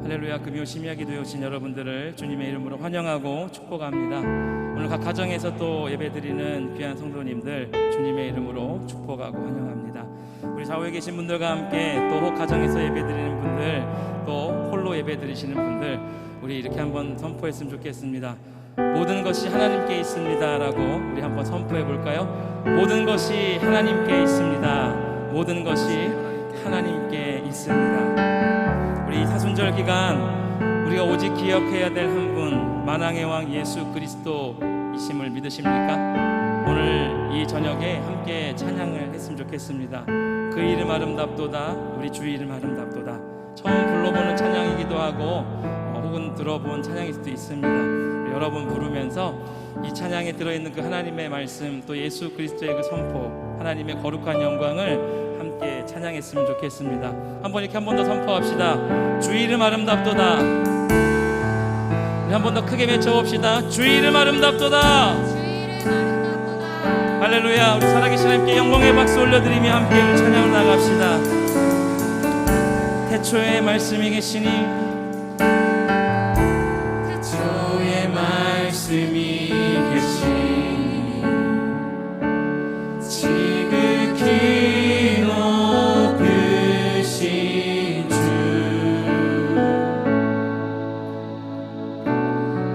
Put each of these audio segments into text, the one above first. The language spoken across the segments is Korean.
할렐루야. 금요 심야 기도에 오신 여러분들을 주님의 이름으로 환영하고 축복합니다. 오늘 각 가정에서 또 예배드리는 귀한 성도님들 주님의 이름으로 축복하고 환영합니다. 우리 좌우에 계신 분들과 함께 또 가정에서 예배드리는 분들, 또 홀로 예배드리시는 분들, 우리 이렇게 한번 선포했으면 좋겠습니다. 모든 것이 하나님께 있습니다 라고 우리 한번 선포해 볼까요? 모든 것이 하나님께 있습니다. 모든 것이 하나님께 있습니다. 우리 사순절 기간 우리가 오직 기억해야 될 한 분, 만왕의 왕 예수 그리스도이심을 믿으십니까? 오늘 이 저녁에 함께 찬양을 했으면 좋겠습니다. 그 이름 아름답도다, 우리 주 이름 아름답도다. 처음 불러보는 찬양이기도 하고 혹은 들어본 찬양일 수도 있습니다. 여러분 부르면서 이 찬양에 들어있는 그 하나님의 말씀, 또 예수 그리스도의 그 선포, 하나님의 거룩한 영광을 함께 찬양했으면 좋겠습니다. 한번 이렇게 한 번 더 선포합시다. 주 이름 아름답도다. 한 번 더 크게 외쳐봅시다. 주 이름 아름답도다. 할렐루야. 우리 살아계신 하나님께 영광의 박수 올려드리며 함께 찬양을 나갑시다. 태초에 말씀이 계시니, 태초에 말씀이 계시니 지극히 높으신 주,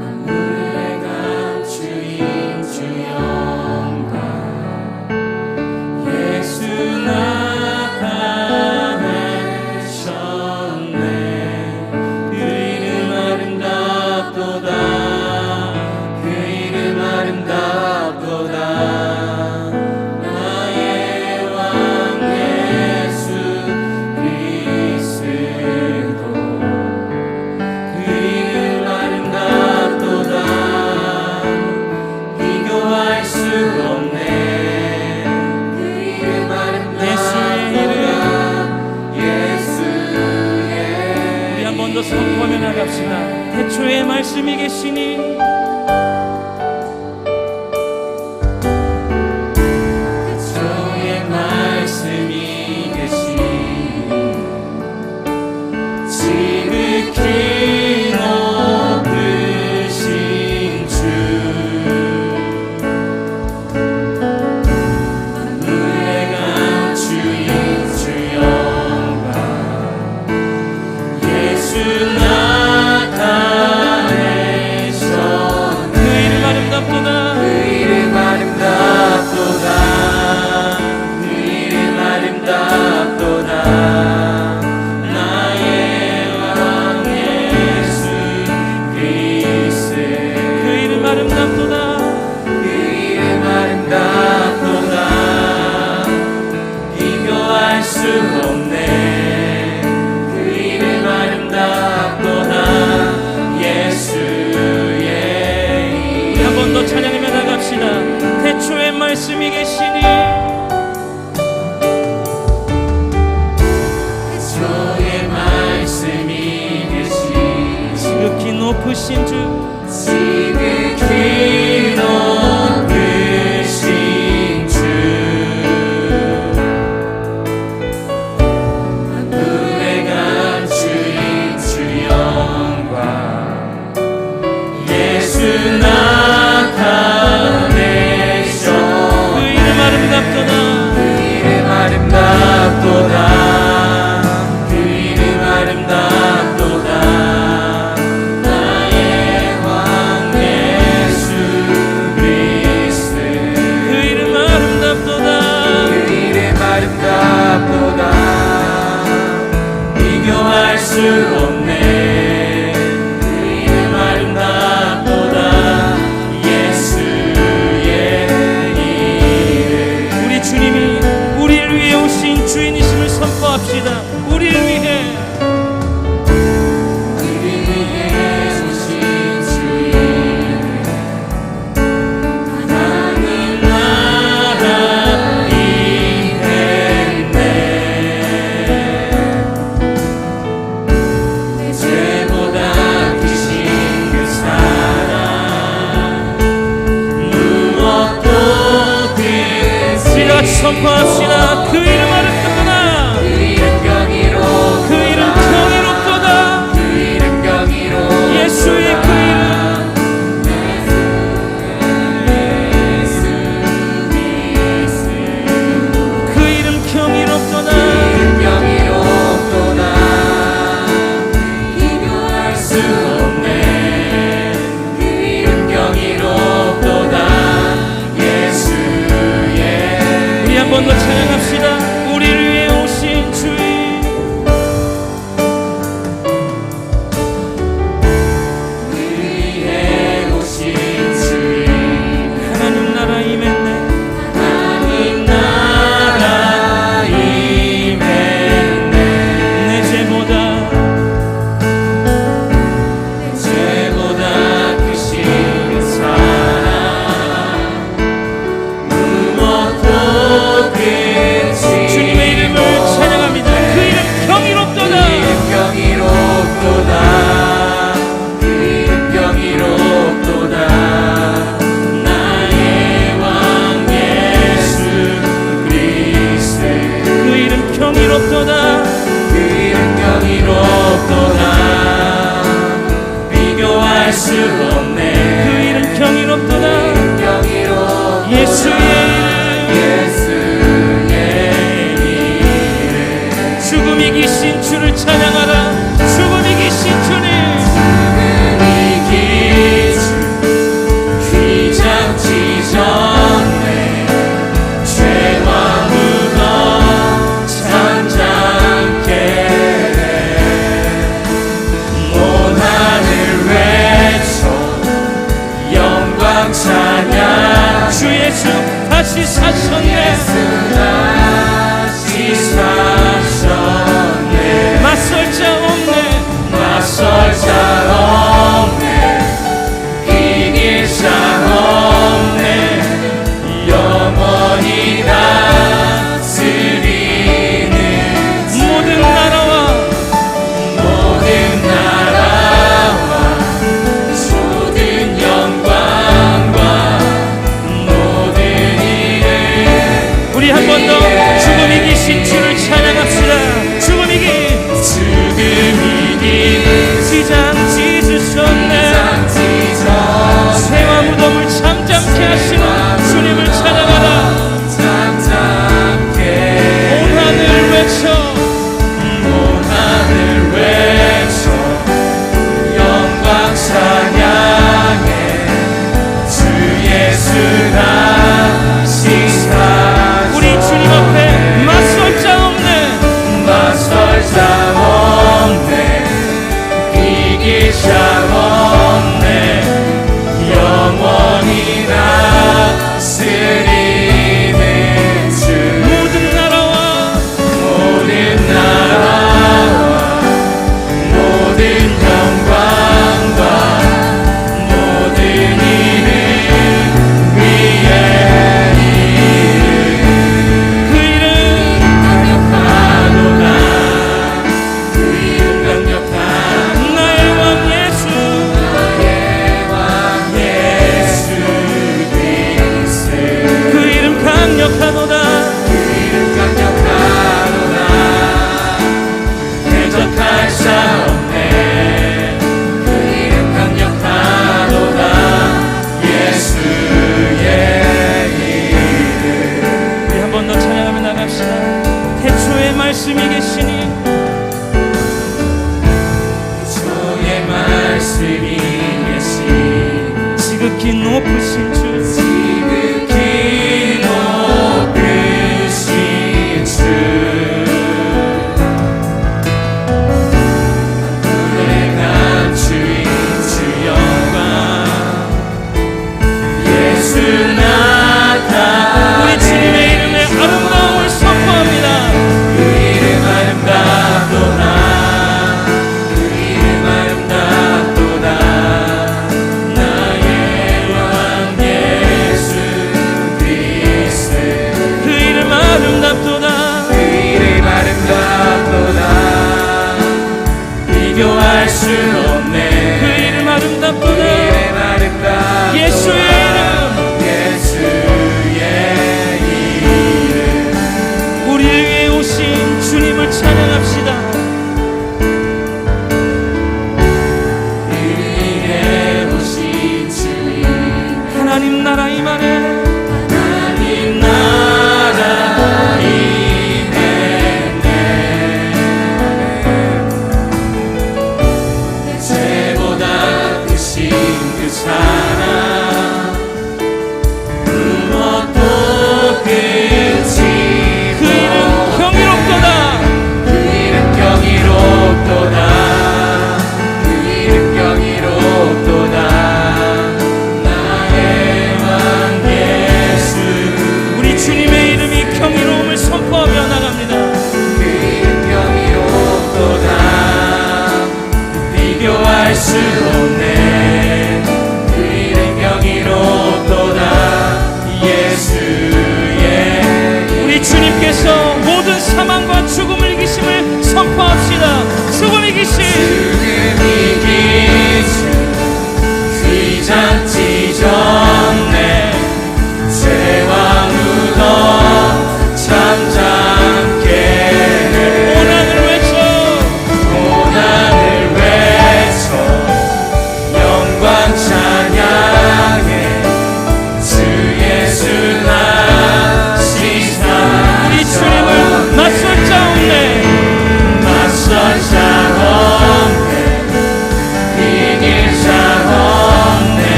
만물의 감추인 주 영광, 예수 나타내셨네. 그 이름 아름답도다. 그 이름 아름답도다. 나의 왕 예수 그리스도. 그 이름 아름답도다. 비교할 수 없네. 그 이름 아름답도다. 예수의 우리 한 번 더 선포하며 나갑시다. 태초에 말씀이 계시니, 태초에 말씀이 계시니 지극히 높으신 주, 만물의 감추인 주 영광, 예수 나타내셨네. 그 이름 아름답도다. 그 이름 아름답도다. 그 이름 아름답도다. 나의 왕 예수 그리스도. 그 이름 아름답도다. 그 이름 아름답도다. 비교할 수 없네. 그 이름 아름답도다. 예수의 이름. 한 번 더 찬양하며 나갑시다. 태초에 말씀이 계시니, 태초에 말씀이 계시니 지극히 높으신 주, 지극히 높으신 주, 만물의 감추인 주 영광, 예수 나타내셨네. 그 이름 아름답도다. 그 이름 아름답도다. 그 이름 아름답도다. 나의 왕 예수 그리스도. 그 이름 아름답도다. 그 이름 아름답도다. 비교할 수 없네. 그 이름 아름답도다. 예수의 이름. 우리 주님이 우리를 위해 오신 주인이심을 선포합시다. 우리를 위해, 우리를 위해 오신 주인, 하나님 나라 임했네. 죄보다 크신 그 사랑, 무엇도 그 같이 선포합시다. 그 이름 아름답도다. 그 이름 경이롭도다. 그 이름 나라 임했네. 하나님 나라 임했네. 내 죄보다 크신 사랑 무엇도 끝이 주님의 이름을 찬양합니다. 그 이름 경이롭도다. 그 이름 경이롭도다. 나의 왕 예수 그리스도. 그 이름 경이롭도다. 그 이름 경이롭도다. 비교할 수 없네. 그 이름 경이롭도다. 예수의 이름. 죽음 이기신 주를 찬양하라. 죽음 이기신 주님. 귀잡지 전에 죄와 묻어 잠잠케 온 하늘 외쳐 영광 찬양. 주 예수 다시 사셨네. 다시 사셨네. 맞설 자 없네. 맞설 자 없네. 이길 자 없네. 영원히 다스리는 모든 나라와 모든 영광과 모든 일을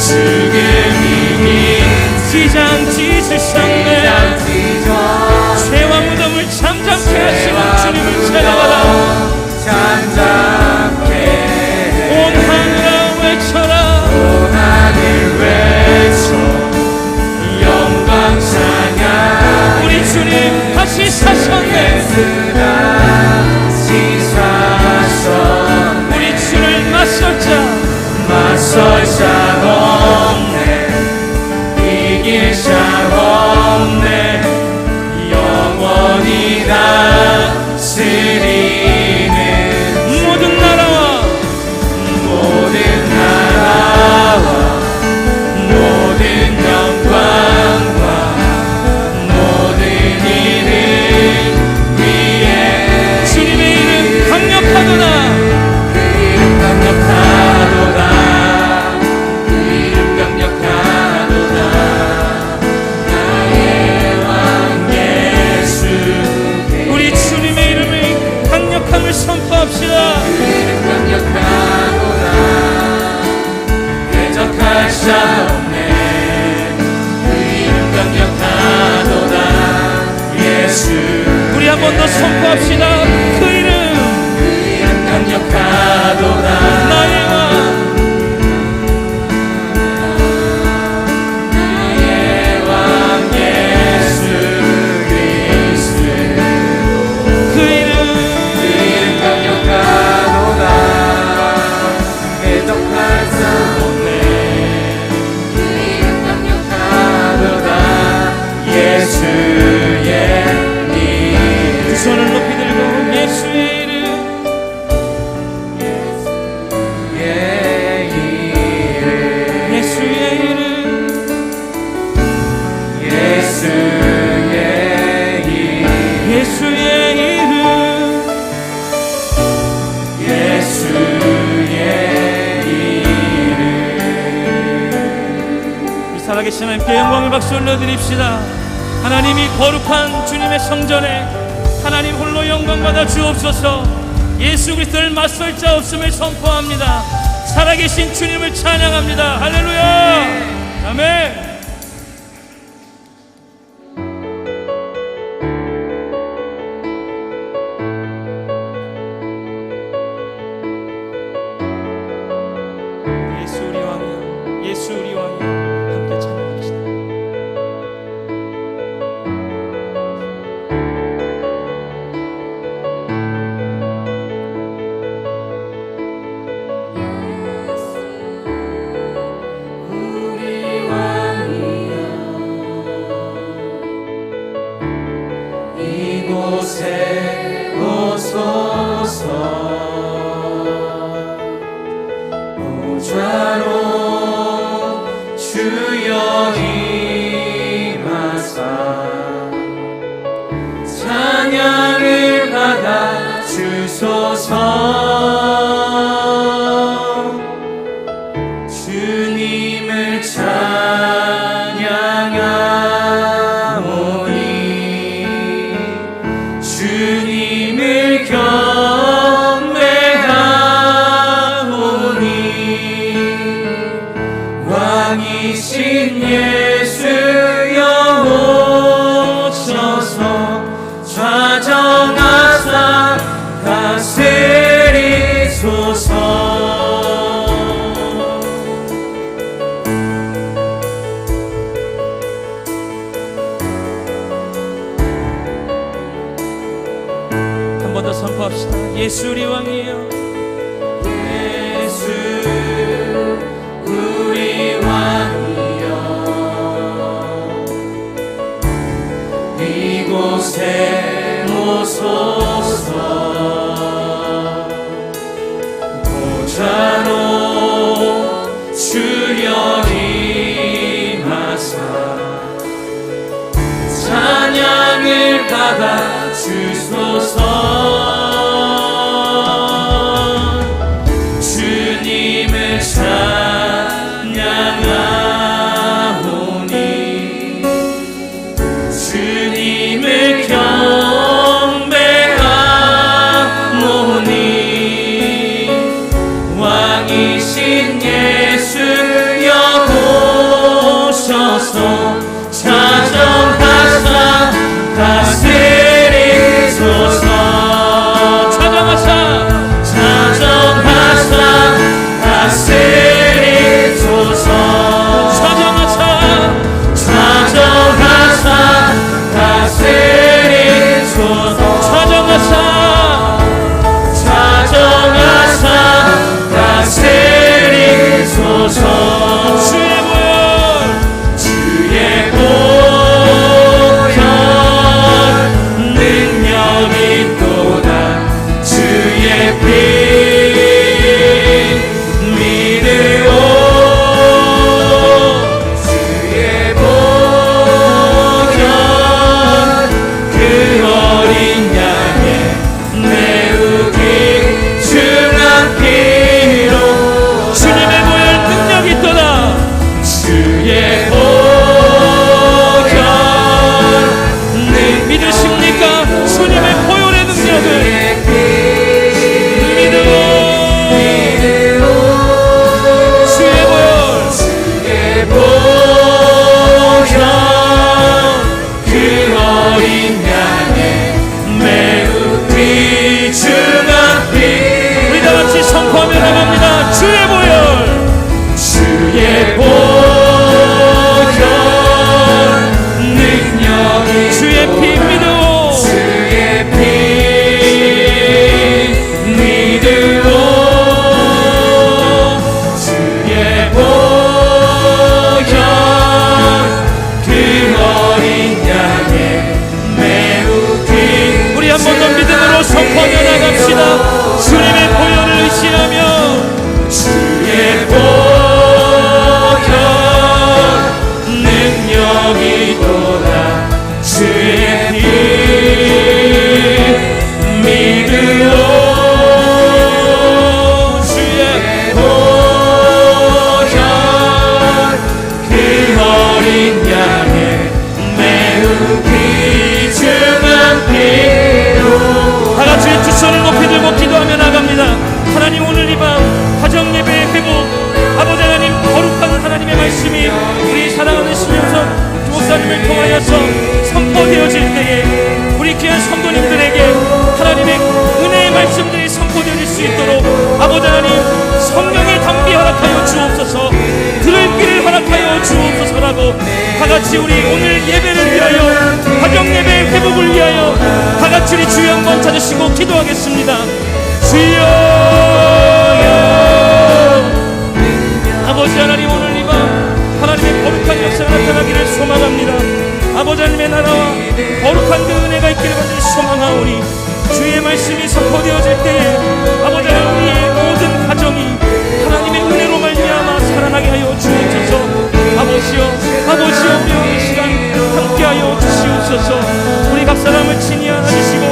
죽음 이긴 지장 찢으셨네. 죄와 무덤을 잠잠케 하시는 주님을 찬양하라. 잠잠케 온 하늘아 외쳐라. 온 하늘 외쳐 영광 찬양. 우리 주님 다시 사셨네. 다시 사셨네. 우리 주를 맞설 자 없네. 이길 자 없네. 영원히 다스리는 모든 나라와 모든 영광과 모든 이름 위에 주님의 이름 강력하도다. 그 이름 강력하도다. 그 이름 강력하도다. 나의 왕 예수. 우리 주님의 이름의 강력함을 선포합시다. 그 이름 강력하도다. 대적할 자 없네. 그 이름 강력하도다. 예수. 우리 한 번 더 선포합시다. 그 이름 그 이름 강력하도다. 나의 왕. 나의 왕 예수 그리스도. 그 이름 그 이름 강력하도다. 대적할 자 없네. 그 이름 강력하도다. 예수의 이름. 두 손을 높이 들고 예수의 이름. 예수의 이름. 예수의 이름. 우리 살아계신 하나님께 영광의 박수 올려드립시다. 하나님이 거룩한 주님의 성전에 하나님 홀로 영광받아 주옵소서. 예수 그리스도를 맞설 자 없음을 선포합니다. 살아계신 주님을 찬양합니다. 할렐루야. 아멘. 예수 우리 왕이여, 예수 우리 왕이여, 함께 찬양합시다. 우리 왕이여 이곳에 오소서. 보좌로 주여 임하사 찬양을 받아 주소서. 주님을 찬양하오니 주님을 경배하오니 왕이신 예수여 오셔서 좌정하사 다스리소서. 한 번 더 선포합시다. 예수 우리 왕이여. 예수 우리 왕이여 이곳에 오소서. 보좌로 주여 임하사 찬양을 받아 주소서. 주님을 찬양하오니 주님을 경배하오니 왕이신 예수여 하나님을 통하여서 선포되어질 때에 우리 귀한 성도님들에게 하나님의 은혜의 말씀들이 선포되어질 수 있도록 아버지 하나님 성령의 담비 허락하여 주옵소서, 들을 길을 허락하여 주옵소서라고 다같이 우리 오늘 예배를 위하여, 가정 예배 회복을 위하여 다같이 우리 주여 한번 찾으시고 기도하겠습니다. 주여, 아버지 하나님 오늘 이 밤 하나님의 거룩한 역사가 나타나기를 소망합니다. 아버지 하나님의 나라와 거룩한 그 은혜가 있기를 간절히 소망하오니 주의 말씀이 선포되어질 때에 아버지 하나님 우리의 모든 가정이 하나님의 은혜로 말미암아 살아나게 하여 주옵소서. 아버지여 우리 이 시간 함께하여 주시옵소서. 우리 각 사람을 친히 안아주시고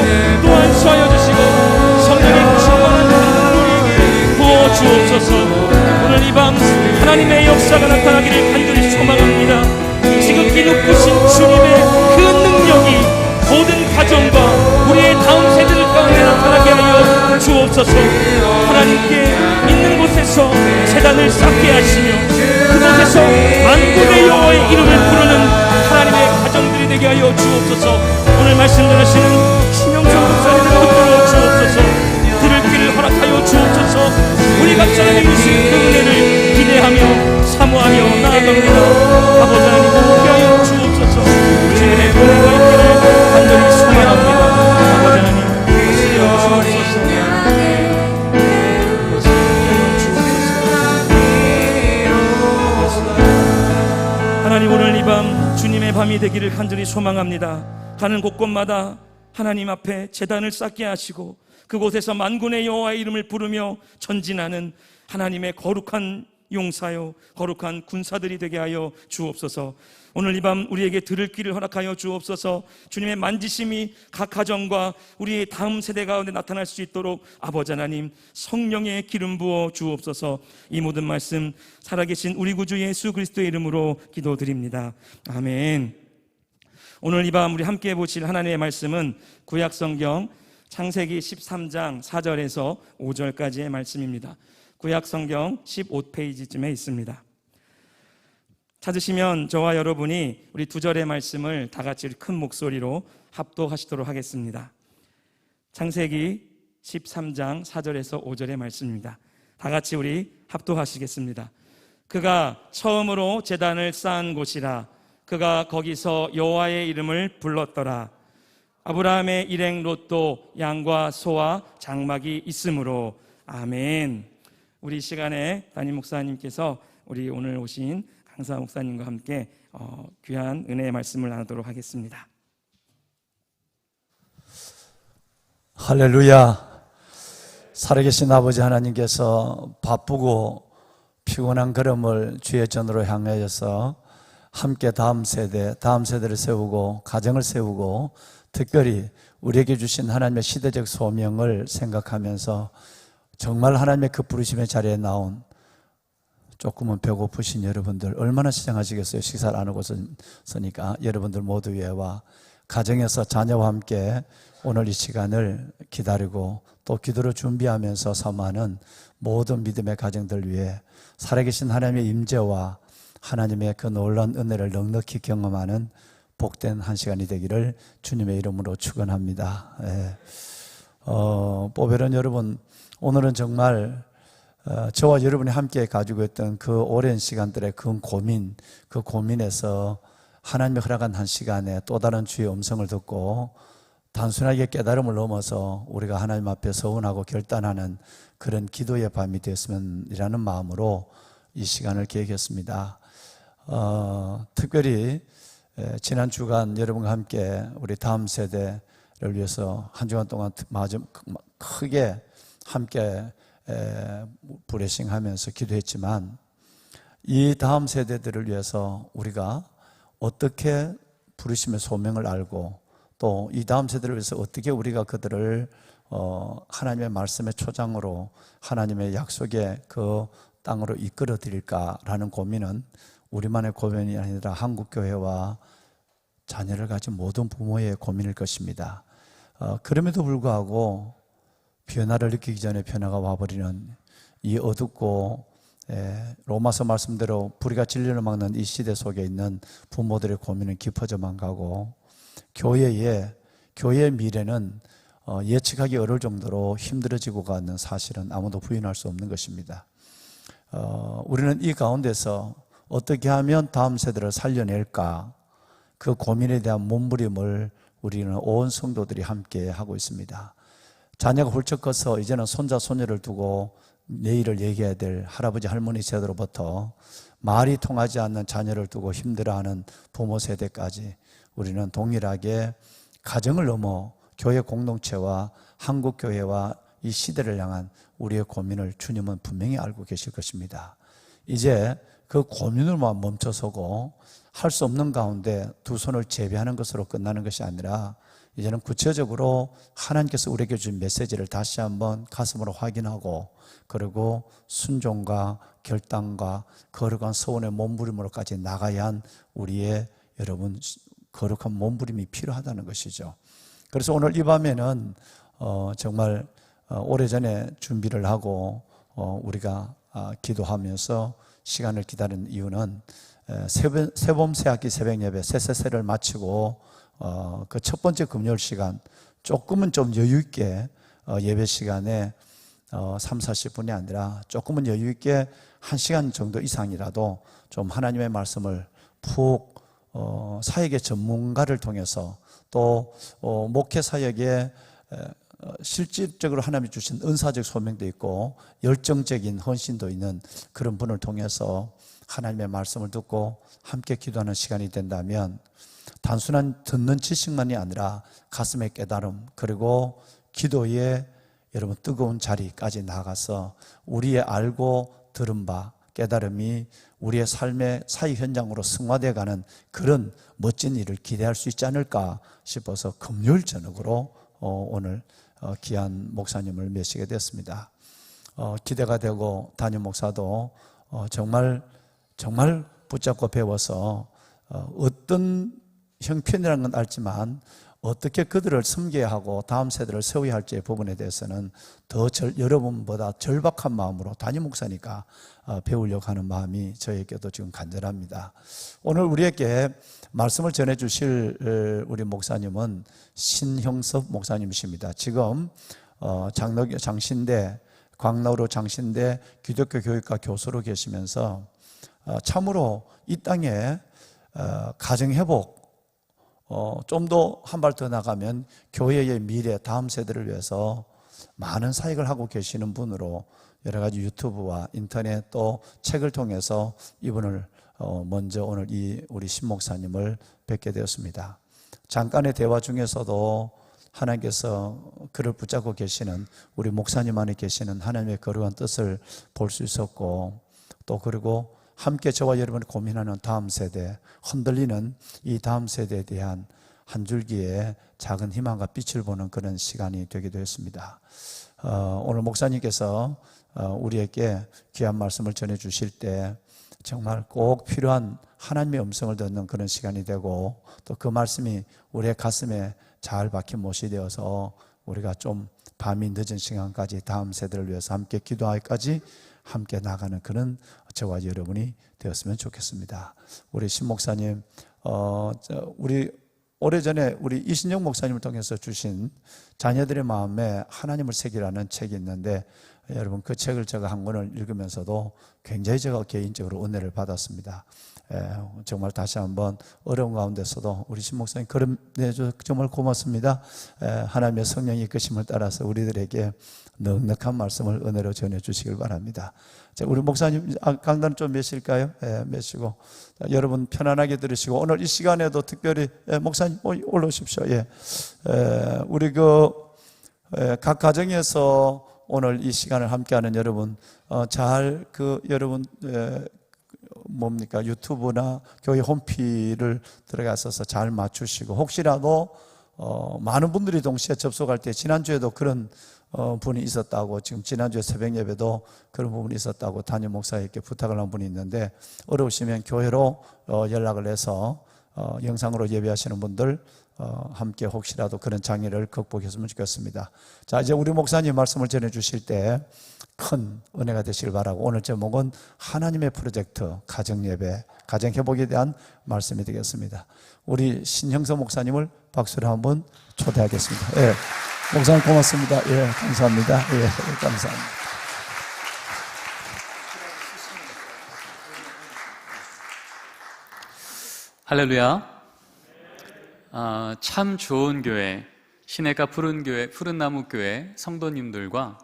또 안수하여 주시고 성령의 충만한 능력을 부어 주옵소서. 오늘 이 밤 하나님의 역사가 나타나기를 간절히 소망합니다. 지극히 높으신 주님의 그 능력이 모든 가정과 우리의 다음 세대들 가운데 나타나게 하여 주옵소서. 하나님께 있는 곳에서 제단을 쌓게 하시며 그곳에서 만군의 여호와의 이름을 부르는 하나님의 가정들이 되게 하여 주옵소서. 오늘 말씀 전하시는 신영선 목사님을 붙들어 주옵소서. 들을 길을 허락하여 주옵소서. 우리 각 사람의 무슨 그 은혜를 기대하며 사모하며 나아갑니다. 아버지 하나님 함께하여 주옵소서. 주님의 은혜가 있기를 간절히 소망합니다. 아버지 하나님 하시려 주옵소서. 하나님 오늘 이 밤 주님의 밤이 되기를 간절히 소망합니다. 가는 곳곳마다 하나님 앞에 제단을 쌓게 하시고 그곳에서 만군의 여호와의 이름을 부르며 전진하는 하나님의 거룩한 용사요 거룩한 군사들이 되게 하여 주옵소서. 오늘 이 밤 우리에게 들을 길을 허락하여 주옵소서. 주님의 만지심이 각 가정과 우리의 다음 세대 가운데 나타날 수 있도록 아버지 하나님 성령의 기름 부어 주옵소서. 이 모든 말씀 살아계신 우리 구주 예수 그리스도의 이름으로 기도드립니다. 아멘. 오늘 이 밤 우리 함께 보실 하나님의 말씀은 구약성경 창세기 13장 4절에서 5절까지의 말씀입니다. 구약성경 15페이지쯤에 있습니다. 찾으시면 저와 여러분이 우리 두 절의 말씀을 다 같이 큰 목소리로 합독하시도록 하겠습니다. 창세기 13장 4절에서 5절의 말씀입니다. 다 같이 우리 합독하시겠습니다. 그가 처음으로 제단을 쌓은 곳이라. 그가 거기서 여호와의 이름을 불렀더라. 아브라함의 일행 롯도 양과 소와 장막이 있으므로. 아멘. 우리 시간에 담임 목사님께서 우리 오늘 오신 강사 목사님과 함께 귀한 은혜의 말씀을 나누도록 하겠습니다. 할렐루야. 살아계신 아버지 하나님께서 바쁘고 피곤한 걸음을 주의 전으로 향하여서 함께 다음 세대를 세우고 가정을 세우고 특별히 우리에게 주신 하나님의 시대적 소명을 생각하면서 정말 하나님의 그 부르심의 자리에 나온 조금은 배고프신 여러분들 얼마나 시장하시겠어요. 식사를 안 하고 서니까 여러분들 모두 위에와 가정에서 자녀와 함께 오늘 이 시간을 기다리고 또 기도로 준비하면서 사모하는 모든 믿음의 가정들 위해 살아계신 하나님의 임재와 하나님의 그 놀라운 은혜를 넉넉히 경험하는 복된 한 시간이 되기를 주님의 이름으로 축원합니다. 뽀베른 여러분, 오늘은 정말 저와 여러분이 함께 가지고 있던 그 오랜 시간들의 그 고민에서 하나님의 허락한 한 시간에 또 다른 주의 음성을 듣고 단순하게 깨달음을 넘어서 우리가 하나님 앞에 서운하고 결단하는 그런 기도의 밤이 되었으면이라는 마음으로 이 시간을 계획했습니다. 특별히 지난 주간 여러분과 함께 우리 다음 세대를 위해서 한 주간 동안 크게 함께 브레싱하면서 기도했지만 이 다음 세대들을 위해서 우리가 어떻게 부르심의 소명을 알고 또 이 다음 세대를 위해서 어떻게 우리가 그들을 하나님의 말씀의 초장으로 하나님의 약속의 그 땅으로 이끌어 드릴까라는 고민은 우리만의 고민이 아니라 한국교회와 자녀를 가진 모든 부모의 고민일 것입니다. 그럼에도 불구하고 변화를 느끼기 전에 변화가 와버리는 이 어둡고 로마서 말씀대로 불의가 진리를 막는 이 시대 속에 있는 부모들의 고민은 깊어져만 가고 교회의 미래는 예측하기 어려울 정도로 힘들어지고 가는 사실은 아무도 부인할 수 없는 것입니다. 우리는 이 가운데서 어떻게 하면 다음 세대를 살려낼까, 그 고민에 대한 몸부림을 우리는 온 성도들이 함께 하고 있습니다. 자녀가 훌쩍 커서 이제는 손자 손녀를 두고 내일을 얘기해야 될 할아버지 할머니 세대로부터 말이 통하지 않는 자녀를 두고 힘들어하는 부모 세대까지 우리는 동일하게 가정을 넘어 교회 공동체와 한국교회와 이 시대를 향한 우리의 고민을 주님은 분명히 알고 계실 것입니다. 이제 그 고민을만 멈춰서고 할 수 없는 가운데 두 손을 제비하는 것으로 끝나는 것이 아니라 이제는 구체적으로 하나님께서 우리에게 주신 메시지를 다시 한번 가슴으로 확인하고, 그리고 순종과 결단과 거룩한 서원의 몸부림으로까지 나가야 한 우리의 여러분 거룩한 몸부림이 필요하다는 것이죠. 그래서 오늘 이 밤에는 정말 오래전에 준비를 하고 우리가 기도하면서 시간을 기다리는 이유는 세봄 새학기 새벽 예배 새세세를 마치고 그 첫 번째 금요일 시간 조금은 좀 여유 있게 예배 시간에 3, 40분이 아니라 조금은 여유 있게 1시간 정도 이상이라도 좀 하나님의 말씀을 푹 사역의 전문가를 통해서 또 목회 사역에 실질적으로 하나님이 주신 은사적 소명도 있고 열정적인 헌신도 있는 그런 분을 통해서 하나님의 말씀을 듣고 함께 기도하는 시간이 된다면, 단순한 듣는 지식만이 아니라 가슴의 깨달음, 그리고 기도의 여러분 뜨거운 자리까지 나가서 우리의 알고 들은 바 깨달음이 우리의 삶의 사역 현장으로 승화되어가는 그런 멋진 일을 기대할 수 있지 않을까 싶어서 금요일 저녁으로 오늘 귀한 목사님을 모시게 됐습니다. 기대가 되고 담임 목사도 정말 붙잡고 배워서 어떤 형편이라는 건 알지만 어떻게 그들을 섬겨야 하고 다음 세대를 세워야 할지의 부분에 대해서는 더 여러분보다 절박한 마음으로 담임 목사니까 배우려고 하는 마음이 저에게도 지금 간절합니다. 오늘 우리에게 말씀을 전해 주실 우리 목사님은 신형섭 목사님이십니다. 지금 광나루 장신대 기독교 교육과 교수로 계시면서 참으로 이 땅에 가정회복, 좀 더 한 발 더 나가면 교회의 미래, 다음 세대를 위해서 많은 사역을 하고 계시는 분으로 여러 가지 유튜브와 인터넷 또 책을 통해서 이분을 먼저 오늘 우리 신 목사님을 뵙게 되었습니다. 잠깐의 대화 중에서도 하나님께서 그를 붙잡고 계시는 우리 목사님 안에 계시는 하나님의 거룩한 뜻을 볼 수 있었고, 또 그리고 함께 저와 여러분이 고민하는 다음 세대, 흔들리는 이 다음 세대에 대한 한 줄기의 작은 희망과 빛을 보는 그런 시간이 되기도 했습니다. 오늘 목사님께서 우리에게 귀한 말씀을 전해 주실 때 정말 꼭 필요한 하나님의 음성을 듣는 그런 시간이 되고, 또 그 말씀이 우리의 가슴에 잘 박힌 못이 되어서 우리가 좀 밤이 늦은 시간까지 다음 세대를 위해서 함께 기도하기까지 함께 나가는 그런 저와 여러분이 되었으면 좋겠습니다. 우리 신 목사님, 우리 오래전에 우리 이신영 목사님을 통해서 주신 자녀들의 마음에 하나님을 새기라는 책이 있는데, 여러분 그 책을 제가 한 권을 읽으면서도 굉장히 제가 개인적으로 은혜를 받았습니다. 정말 다시 한번 어려운 가운데서도 우리 신 목사님 걸음 내주셔서 정말 고맙습니다. 하나님의 성령의 이끄심을 따라서 우리들에게 넉넉한 말씀을 은혜로 전해주시길 바랍니다. 자, 우리 목사님 강단 좀 메실까요? 메시고 여러분 편안하게 들으시고, 오늘 이 시간에도 특별히 목사님 올라오십시오. 우리 각 가정에서 오늘 이 시간을 함께하는 여러분, 여러분 유튜브나 교회 홈피를 들어가셔서 잘 맞추시고, 혹시라도 많은 분들이 동시에 접속할 때, 지난주에도 그런 분이 있었다고, 지금 지난주에 새벽 예배도 그런 부분이 있었다고 담임 목사에게 부탁을 한 분이 있는데, 어려우시면 교회로 연락을 해서 영상으로 예배하시는 분들 함께 혹시라도 그런 장애를 극복했으면 좋겠습니다. 자, 이제 우리 목사님 말씀을 전해주실 때 큰 은혜가 되시길 바라고, 오늘 제목은 하나님의 프로젝트 가정예배, 가정회복에 대한 말씀이 되겠습니다. 우리 신형서 목사님을 박수로 한번 초대하겠습니다. 예, 목사님 고맙습니다. 예, 감사합니다. 예, 감사합니다. 할렐루야. 참 좋은 교회, 시내가 푸른 교회, 푸른 나무 교회 성도님들과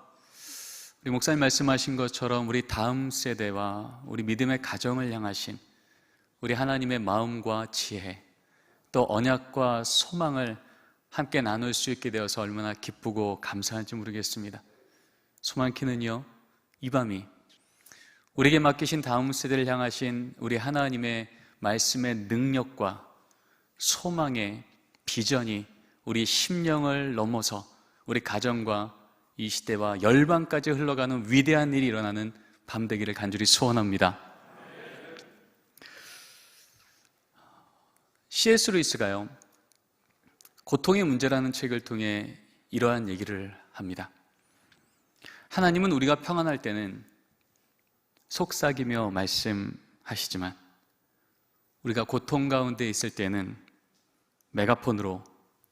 우리 목사님 말씀하신 것처럼 우리 다음 세대와 우리 믿음의 가정을 향하신 우리 하나님의 마음과 지혜, 또 언약과 소망을 함께 나눌 수 있게 되어서 얼마나 기쁘고 감사한지 모르겠습니다. 소망키는요, 이 밤이 우리에게 맡기신 다음 세대를 향하신 우리 하나님의 말씀의 능력과 소망의 비전이 우리 심령을 넘어서 우리 가정과 이 시대와 열방까지 흘러가는 위대한 일이 일어나는 밤 되기를 간절히 소원합니다. C.S. 루이스가요, 고통의 문제라는 책을 통해 이러한 얘기를 합니다. 하나님은 우리가 평안할 때는 속삭이며 말씀하시지만 우리가 고통 가운데 있을 때는 메가폰으로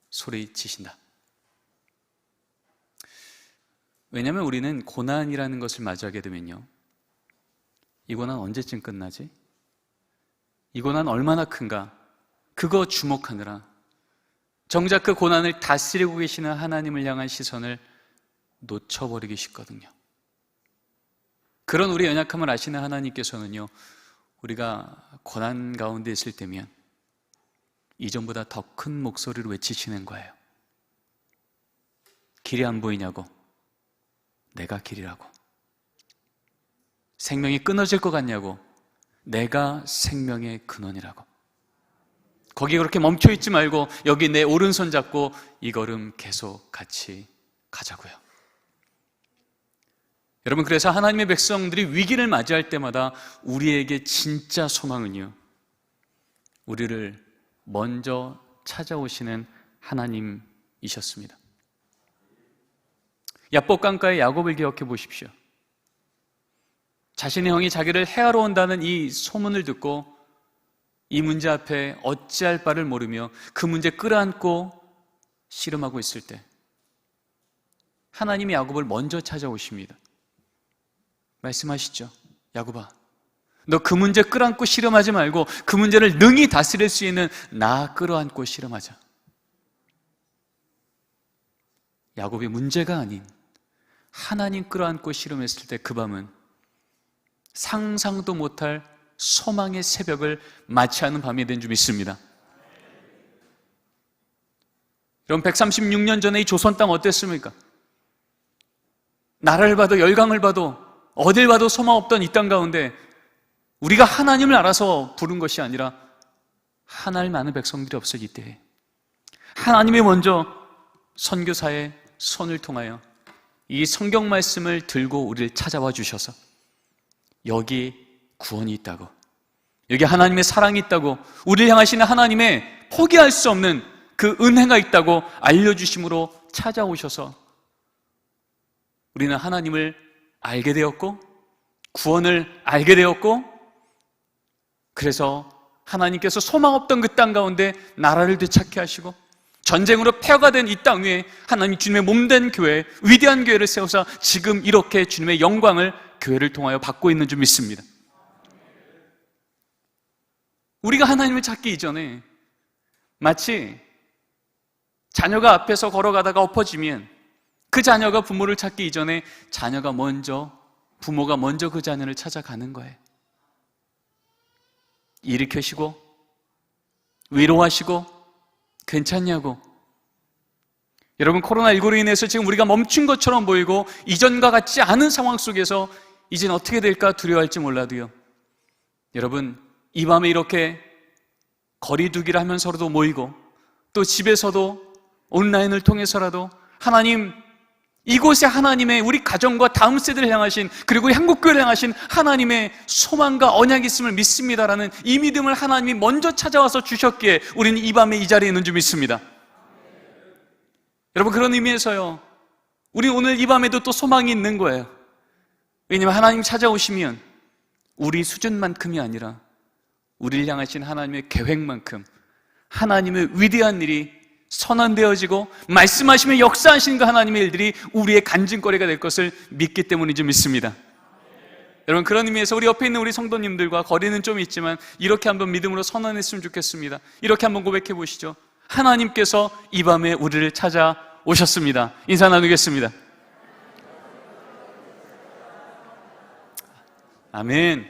소리치신다. 왜냐하면 우리는 고난이라는 것을 맞이하게 되면요, 이 고난 언제쯤 끝나지? 이 고난 얼마나 큰가? 그거 주목하느라 정작 그 고난을 다스리고 계시는 하나님을 향한 시선을 놓쳐버리기 쉽거든요. 그런 우리 연약함을 아시는 하나님께서는요, 우리가 고난 가운데 있을 때면 이전보다 더 큰 목소리로 외치시는 거예요. 길이 안 보이냐고? 내가 길이라고. 생명이 끊어질 것 같냐고? 내가 생명의 근원이라고. 거기 그렇게 멈춰있지 말고 여기 내 오른손 잡고 이 걸음 계속 같이 가자고요. 여러분, 그래서 하나님의 백성들이 위기를 맞이할 때마다 우리에게 진짜 소망은요, 우리를 먼저 찾아오시는 하나님이셨습니다. 야복강가의 야곱을 기억해 보십시오. 자신의 형이 자기를 해하러 온다는 이 소문을 듣고 이 문제 앞에 어찌할 바를 모르며 그 문제 끌어안고 씨름하고 있을 때 하나님이 야곱을 먼저 찾아오십니다. 말씀하시죠. 야곱아, 너 그 문제 끌어안고 씨름하지 말고 그 문제를 능히 다스릴 수 있는 나 끌어안고 씨름하자. 야곱이 문제가 아닌 하나님 끌어안고 씨름했을 때 그 밤은 상상도 못할 소망의 새벽을 맞이하는 밤이 된 줄 믿습니다. 여러분, 136년 전에 이 조선 땅 어땠습니까? 나라를 봐도 열강을 봐도 어딜 봐도 소망 없던 이 땅 가운데 우리가 하나님을 알아서 부른 것이 아니라 하나님 아는 백성들이 없을 이때에 하나님이 먼저 선교사의 손을 통하여 이 성경 말씀을 들고 우리를 찾아와 주셔서 여기 구원이 있다고, 여기 하나님의 사랑이 있다고, 우리를 향하시는 하나님의 포기할 수 없는 그 은혜가 있다고 알려주심으로 찾아오셔서 우리는 하나님을 알게 되었고 구원을 알게 되었고, 그래서 하나님께서 소망 없던 그 땅 가운데 나라를 되찾게 하시고 전쟁으로 폐허가 된 이 땅 위에 하나님 주님의 몸된 교회, 위대한 교회를 세우사 지금 이렇게 주님의 영광을 교회를 통하여 받고 있는 줄 믿습니다. 우리가 하나님을 찾기 이전에 마치 자녀가 앞에서 걸어가다가 엎어지면 그 자녀가 부모를 찾기 이전에 부모가 먼저 그 자녀를 찾아가는 거예요. 일으키시고 위로하시고 괜찮냐고. 여러분, 코로나19로 인해서 지금 우리가 멈춘 것처럼 보이고 이전과 같지 않은 상황 속에서 이젠 어떻게 될까 두려워할지 몰라도요, 여러분, 이 밤에 이렇게 거리두기를 하면서라도 모이고 또 집에서도 온라인을 통해서라도 하나님, 이곳에 하나님의 우리 가정과 다음 세대를 향하신, 그리고 한국교회를 향하신 하나님의 소망과 언약이 있음을 믿습니다라는 이 믿음을 하나님이 먼저 찾아와서 주셨기에 우리는 이 밤에 이 자리에 있는 줄 믿습니다. 여러분, 그런 의미에서요, 우리 오늘 이 밤에도 또 소망이 있는 거예요. 왜냐하면 하나님 찾아오시면 우리 수준만큼이 아니라 우리를 향하신 하나님의 계획만큼 하나님의 위대한 일이 선언되어지고 말씀하시며 역사하시는 그 하나님의 일들이 우리의 간증거리가 될 것을 믿기 때문인지 믿습니다. 여러분, 그런 의미에서 우리 옆에 있는 우리 성도님들과 거리는 좀 있지만 이렇게 한번 믿음으로 선언했으면 좋겠습니다. 이렇게 한번 고백해 보시죠. 하나님께서 이 밤에 우리를 찾아오셨습니다. 인사 나누겠습니다. 아멘.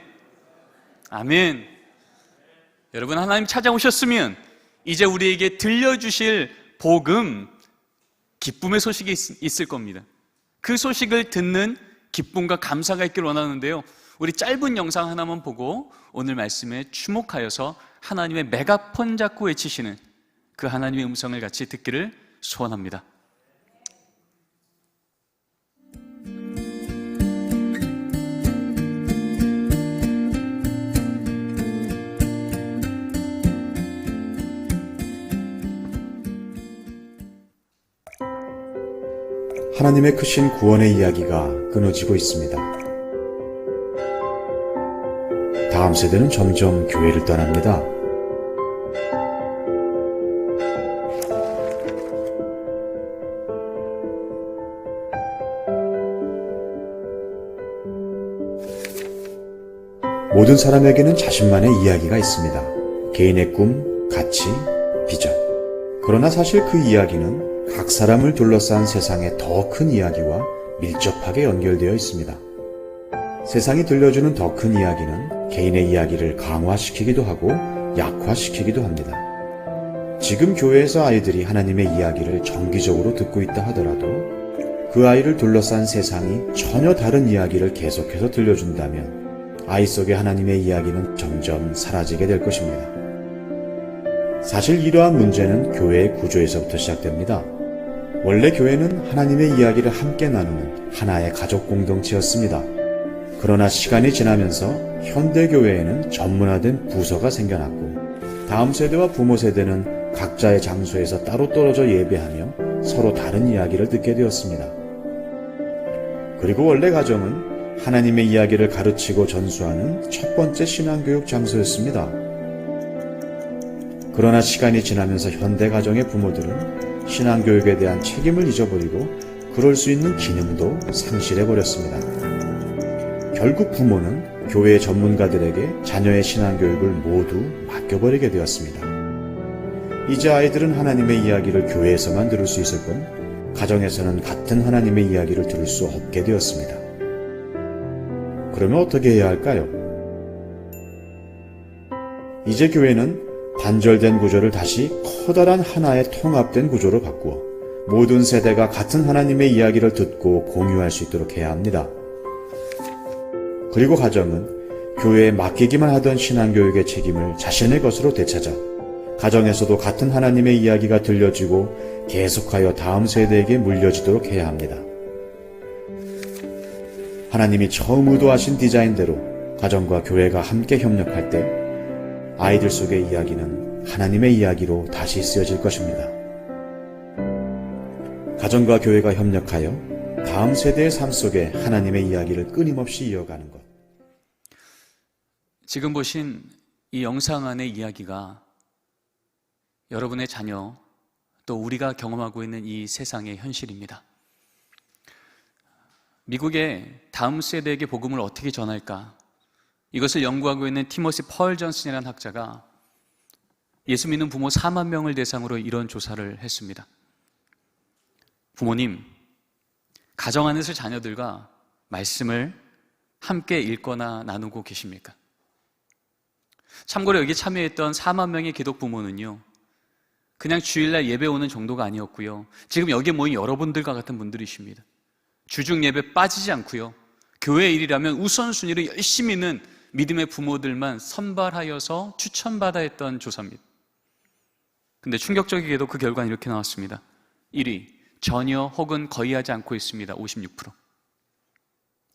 아멘. 여러분, 하나님 찾아오셨으면 이제 우리에게 들려주실 복음, 기쁨의 소식이 있을 겁니다. 그 소식을 듣는 기쁨과 감사가 있길 원하는데요, 우리 짧은 영상 하나만 보고 오늘 말씀에 주목하여서 하나님의 메가폰 잡고 외치시는 그 하나님의 음성을 같이 듣기를 소원합니다. 하나님의 크신 구원의 이야기가 끊어지고 있습니다. 다음 세대는 점점 교회를 떠납니다. 모든 사람에게는 자신만의 이야기가 있습니다. 개인의 꿈, 가치, 비전. 그러나 사실 그 이야기는 각 사람을 둘러싼 세상의 더 큰 이야기와 밀접하게 연결되어 있습니다. 세상이 들려주는 더 큰 이야기는 개인의 이야기를 강화시키기도 하고 약화시키기도 합니다. 지금 교회에서 아이들이 하나님의 이야기를 정기적으로 듣고 있다 하더라도 그 아이를 둘러싼 세상이 전혀 다른 이야기를 계속해서 들려준다면 아이 속의 하나님의 이야기는 점점 사라지게 될 것입니다. 사실 이러한 문제는 교회의 구조에서부터 시작됩니다. 원래 교회는 하나님의 이야기를 함께 나누는 하나의 가족 공동체였습니다. 그러나 시간이 지나면서 현대교회에는 전문화된 부서가 생겨났고 다음 세대와 부모 세대는 각자의 장소에서 따로 떨어져 예배하며 서로 다른 이야기를 듣게 되었습니다. 그리고 원래 가정은 하나님의 이야기를 가르치고 전수하는 첫 번째 신앙교육 장소였습니다. 그러나 시간이 지나면서 현대 가정의 부모들은 신앙교육에 대한 책임을 잊어버리고 그럴 수 있는 기능도 상실해버렸습니다. 결국 부모는 교회의 전문가들에게 자녀의 신앙교육을 모두 맡겨버리게 되었습니다. 이제 아이들은 하나님의 이야기를 교회에서만 들을 수 있을 뿐 가정에서는 같은 하나님의 이야기를 들을 수 없게 되었습니다. 그러면 어떻게 해야 할까요? 이제 교회는 단절된 구조를 다시 커다란 하나의 통합된 구조로 바꾸어 모든 세대가 같은 하나님의 이야기를 듣고 공유할 수 있도록 해야 합니다. 그리고 가정은 교회에 맡기기만 하던 신앙교육의 책임을 자신의 것으로 되찾아 가정에서도 같은 하나님의 이야기가 들려지고 계속하여 다음 세대에게 물려지도록 해야 합니다. 하나님이 처음 의도하신 디자인대로 가정과 교회가 함께 협력할 때 아이들 속의 이야기는 하나님의 이야기로 다시 쓰여질 것입니다. 가정과 교회가 협력하여 다음 세대의 삶 속에 하나님의 이야기를 끊임없이 이어가는 것. 지금 보신 이 영상 안의 이야기가 여러분의 자녀, 또 우리가 경험하고 있는 이 세상의 현실입니다. 미국의 다음 세대에게 복음을 어떻게 전할까? 이것을 연구하고 있는 티모시 펄 존슨이라는 학자가 예수 믿는 부모 4만 명을 대상으로 이런 조사를 했습니다. 부모님, 가정 안에서 자녀들과 말씀을 함께 읽거나 나누고 계십니까? 참고로 여기 참여했던 4만 명의 기독 부모는요, 그냥 주일날 예배 오는 정도가 아니었고요, 지금 여기에 모인 여러분들과 같은 분들이십니다. 주중 예배 빠지지 않고요, 교회 일이라면 우선순위로 열심히 있는 믿음의 부모들만 선발하여서 추천받아 했던 조사입니다. 근데 충격적이게도 그 결과는 이렇게 나왔습니다. 1위, 전혀 혹은 거의 하지 않고 있습니다. 56%.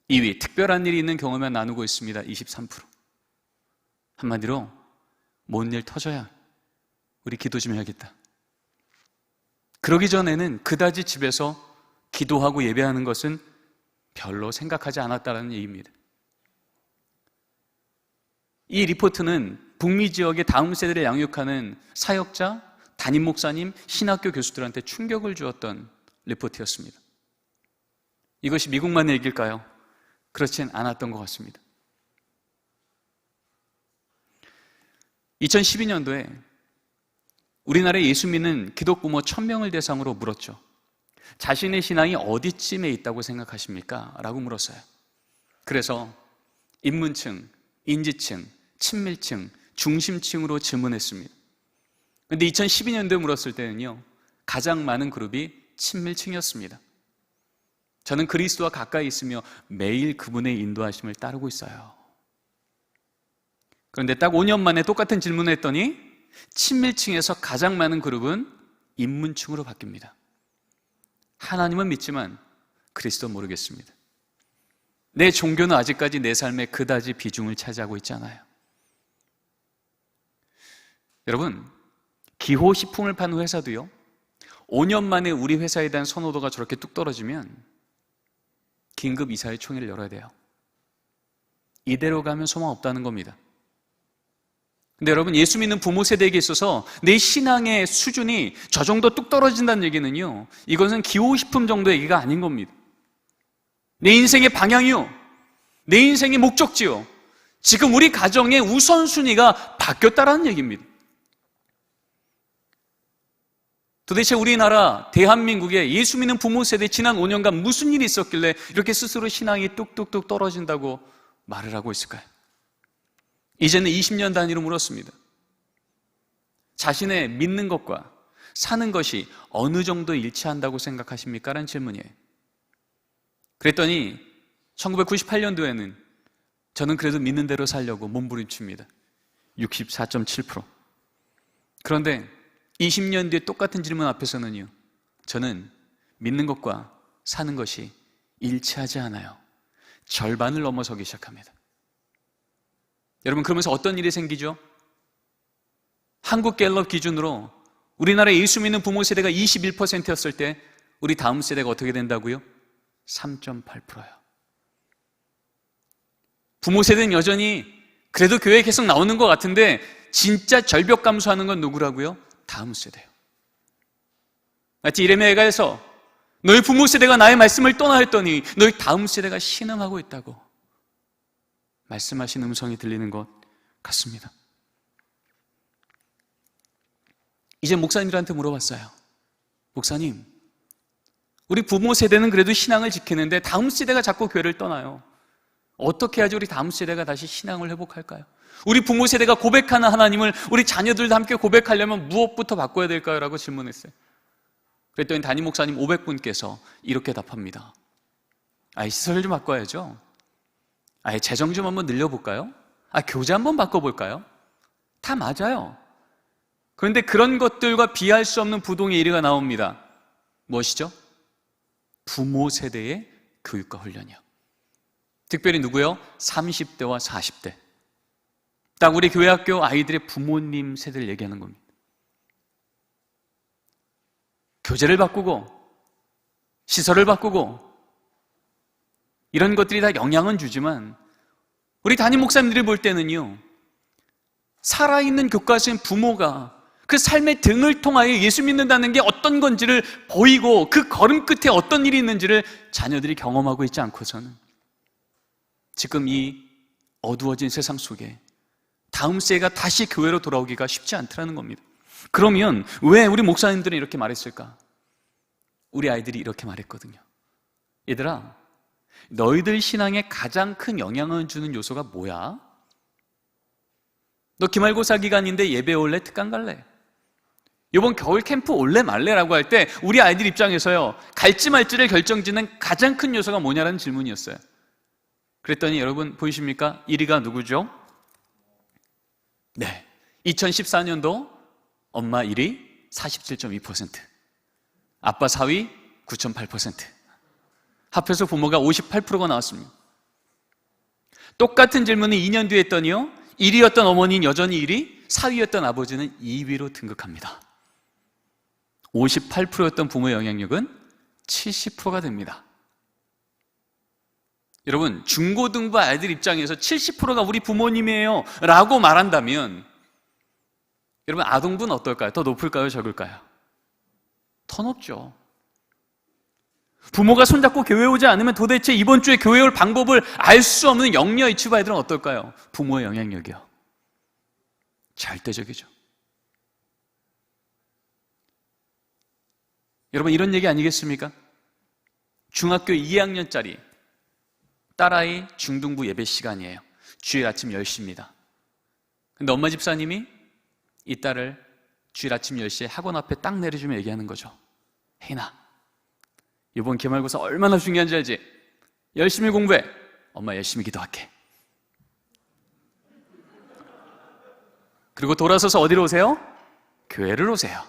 2위, 특별한 일이 있는 경우만 나누고 있습니다. 23%. 한마디로 뭔 일 터져야 우리 기도 좀 해야겠다. 그러기 전에는 그다지 집에서 기도하고 예배하는 것은 별로 생각하지 않았다는 얘기입니다. 이 리포트는 북미 지역의 다음 세대를 양육하는 사역자, 담임 목사님, 신학교 교수들한테 충격을 주었던 리포트였습니다. 이것이 미국만의 얘기일까요? 그렇진 않았던 것 같습니다. 2012년도에 우리나라의 예수 믿는 기독부모 1000명을 대상으로 물었죠. 자신의 신앙이 어디쯤에 있다고 생각하십니까? 라고 물었어요. 그래서 입문층, 인지층, 친밀층, 중심층으로 질문했습니다. 그런데 2012년도에 물었을 때는요, 가장 많은 그룹이 친밀층이었습니다. 저는 그리스도와 가까이 있으며 매일 그분의 인도하심을 따르고 있어요. 그런데 딱 5년 만에 똑같은 질문을 했더니 친밀층에서 가장 많은 그룹은 입문층으로 바뀝니다. 하나님은 믿지만 그리스도 모르겠습니다. 내 종교는 아직까지 내 삶에 그다지 비중을 차지하고 있지 않아요. 여러분, 기호식품을 파는 회사도요, 5년 만에 우리 회사에 대한 선호도가 저렇게 뚝 떨어지면 긴급 이사회 총회를 열어야 돼요. 이대로 가면 소망 없다는 겁니다. 근데 여러분, 예수 믿는 부모 세대에게 있어서 내 신앙의 수준이 저 정도 뚝 떨어진다는 얘기는요, 이것은 기호식품 정도의 얘기가 아닌 겁니다. 내 인생의 방향이요, 내 인생의 목적지요, 지금 우리 가정의 우선순위가 바뀌었다라는 얘기입니다. 도대체 우리나라 대한민국의 예수 믿는 부모 세대 지난 5년간 무슨 일이 있었길래 이렇게 스스로 신앙이 뚝뚝뚝 떨어진다고 말을 하고 있을까요? 이제는 20년 단위로 물었습니다. 자신의 믿는 것과 사는 것이 어느 정도 일치한다고 생각하십니까? 라는 질문이에요. 그랬더니 1998년도에는 저는 그래도 믿는 대로 살려고 몸부림칩니다. 64.7%. 그런데 20년 뒤에 똑같은 질문 앞에서는요, 저는 믿는 것과 사는 것이 일치하지 않아요. 절반을 넘어서기 시작합니다. 여러분, 그러면서 어떤 일이 생기죠? 한국갤럽 기준으로 우리나라 예수 믿는 부모 세대가 21%였을 때 우리 다음 세대가 어떻게 된다고요? 3.8%예요. 부모 세대는 여전히 그래도 교회에 계속 나오는 것 같은데 진짜 절벽 감수하는 건 누구라고요? 다음 세대예요. 마치 이레미야에서 너희 부모 세대가 나의 말씀을 떠나 했더니 너희 다음 세대가 신음하고 있다고 말씀하신 음성이 들리는 것 같습니다. 이제 목사님들한테 물어봤어요. 목사님, 우리 부모 세대는 그래도 신앙을 지키는데 다음 세대가 자꾸 교회를 떠나요. 어떻게 해야지 우리 다음 세대가 다시 신앙을 회복할까요? 우리 부모 세대가 고백하는 하나님을 우리 자녀들도 함께 고백하려면 무엇부터 바꿔야 될까요? 라고 질문했어요. 그랬더니 담임 목사님 500분께서 이렇게 답합니다. 시설 좀 바꿔야죠. 재정 좀 한번 늘려볼까요? 교재 한번 바꿔볼까요? 다 맞아요. 그런데 그런 것들과 비할 수 없는 부동의 1위가 나옵니다. 무엇이죠? 부모 세대의 교육과 훈련이요. 특별히 누구요? 30대와 40대. 딱 우리 교회 학교 아이들의 부모님 세대를 얘기하는 겁니다. 교재를 바꾸고 시설을 바꾸고 이런 것들이 다 영향은 주지만 우리 담임 목사님들이 볼 때는요, 살아있는 교과서인 부모가 그 삶의 등을 통하여 예수 믿는다는 게 어떤 건지를 보이고 그 걸음 끝에 어떤 일이 있는지를 자녀들이 경험하고 있지 않고서는 지금 이 어두워진 세상 속에 다음 세대가 다시 교회로 돌아오기가 쉽지 않더라는 겁니다. 그러면 왜 우리 목사님들은 이렇게 말했을까? 우리 아이들이 이렇게 말했거든요. 얘들아, 너희들 신앙에 가장 큰 영향을 주는 요소가 뭐야? 너 기말고사 기간인데 예배 올래? 특강 갈래? 이번 겨울 캠프 올래 말래라고 할 때 우리 아이들 입장에서요, 갈지 말지를 결정짓는 가장 큰 요소가 뭐냐라는 질문이었어요. 그랬더니 여러분 보이십니까? 1위가 누구죠? 네, 2014년도 엄마 1위 47.2%, 아빠 4위 9.8%. 합해서 부모가 58%가 나왔습니다. 똑같은 질문을 2년 뒤에 했더니요, 1위였던 어머니는 여전히 1위, 4위였던 아버지는 2위로 등극합니다. 58%였던 부모의 영향력은 70%가 됩니다. 여러분, 중고등부 아이들 입장에서 70%가 우리 부모님이에요 라고 말한다면 여러분, 아동부는 어떨까요? 더 높을까요? 적을까요? 더 높죠. 부모가 손잡고 교회 오지 않으면 도대체 이번 주에 교회 올 방법을 알 수 없는 영녀 유치부 아이들은 어떨까요? 부모의 영향력이요, 절대적이죠. 여러분, 이런 얘기 아니겠습니까? 중학교 2학년짜리 딸아이 중등부 예배 시간이에요. 주일 아침 10시입니다. 근데 엄마 집사님이 이 딸을 주일 아침 10시에 학원 앞에 딱 내려주면 얘기하는 거죠. 혜인아, 이번 기말고사 얼마나 중요한지 알지? 열심히 공부해. 엄마 열심히 기도할게. 그리고 돌아서서 어디로 오세요? 교회를 오세요.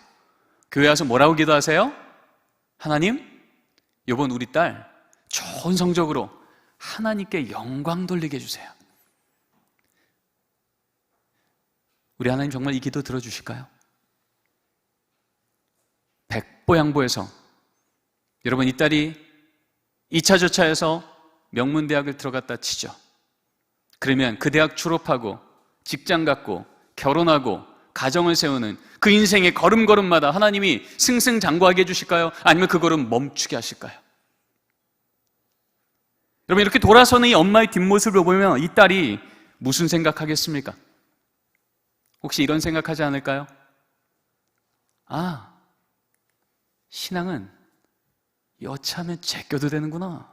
교회 와서 뭐라고 기도하세요? 하나님, 이번 우리 딸 좋은 성적으로 하나님께 영광 돌리게 해주세요. 우리 하나님 정말 이 기도 들어주실까요? 백보양보해서 여러분, 이 딸이 2차 저차에서 명문대학을 들어갔다 치죠. 그러면 그 대학 졸업하고 직장 갖고 결혼하고 가정을 세우는 그 인생의 걸음걸음마다 하나님이 승승장구하게 해주실까요? 아니면 그 걸음 멈추게 하실까요? 여러분, 이렇게 돌아서는 이 엄마의 뒷모습을 보면 이 딸이 무슨 생각하겠습니까? 혹시 이런 생각하지 않을까요? 아, 신앙은 여차하면 제껴도 되는구나.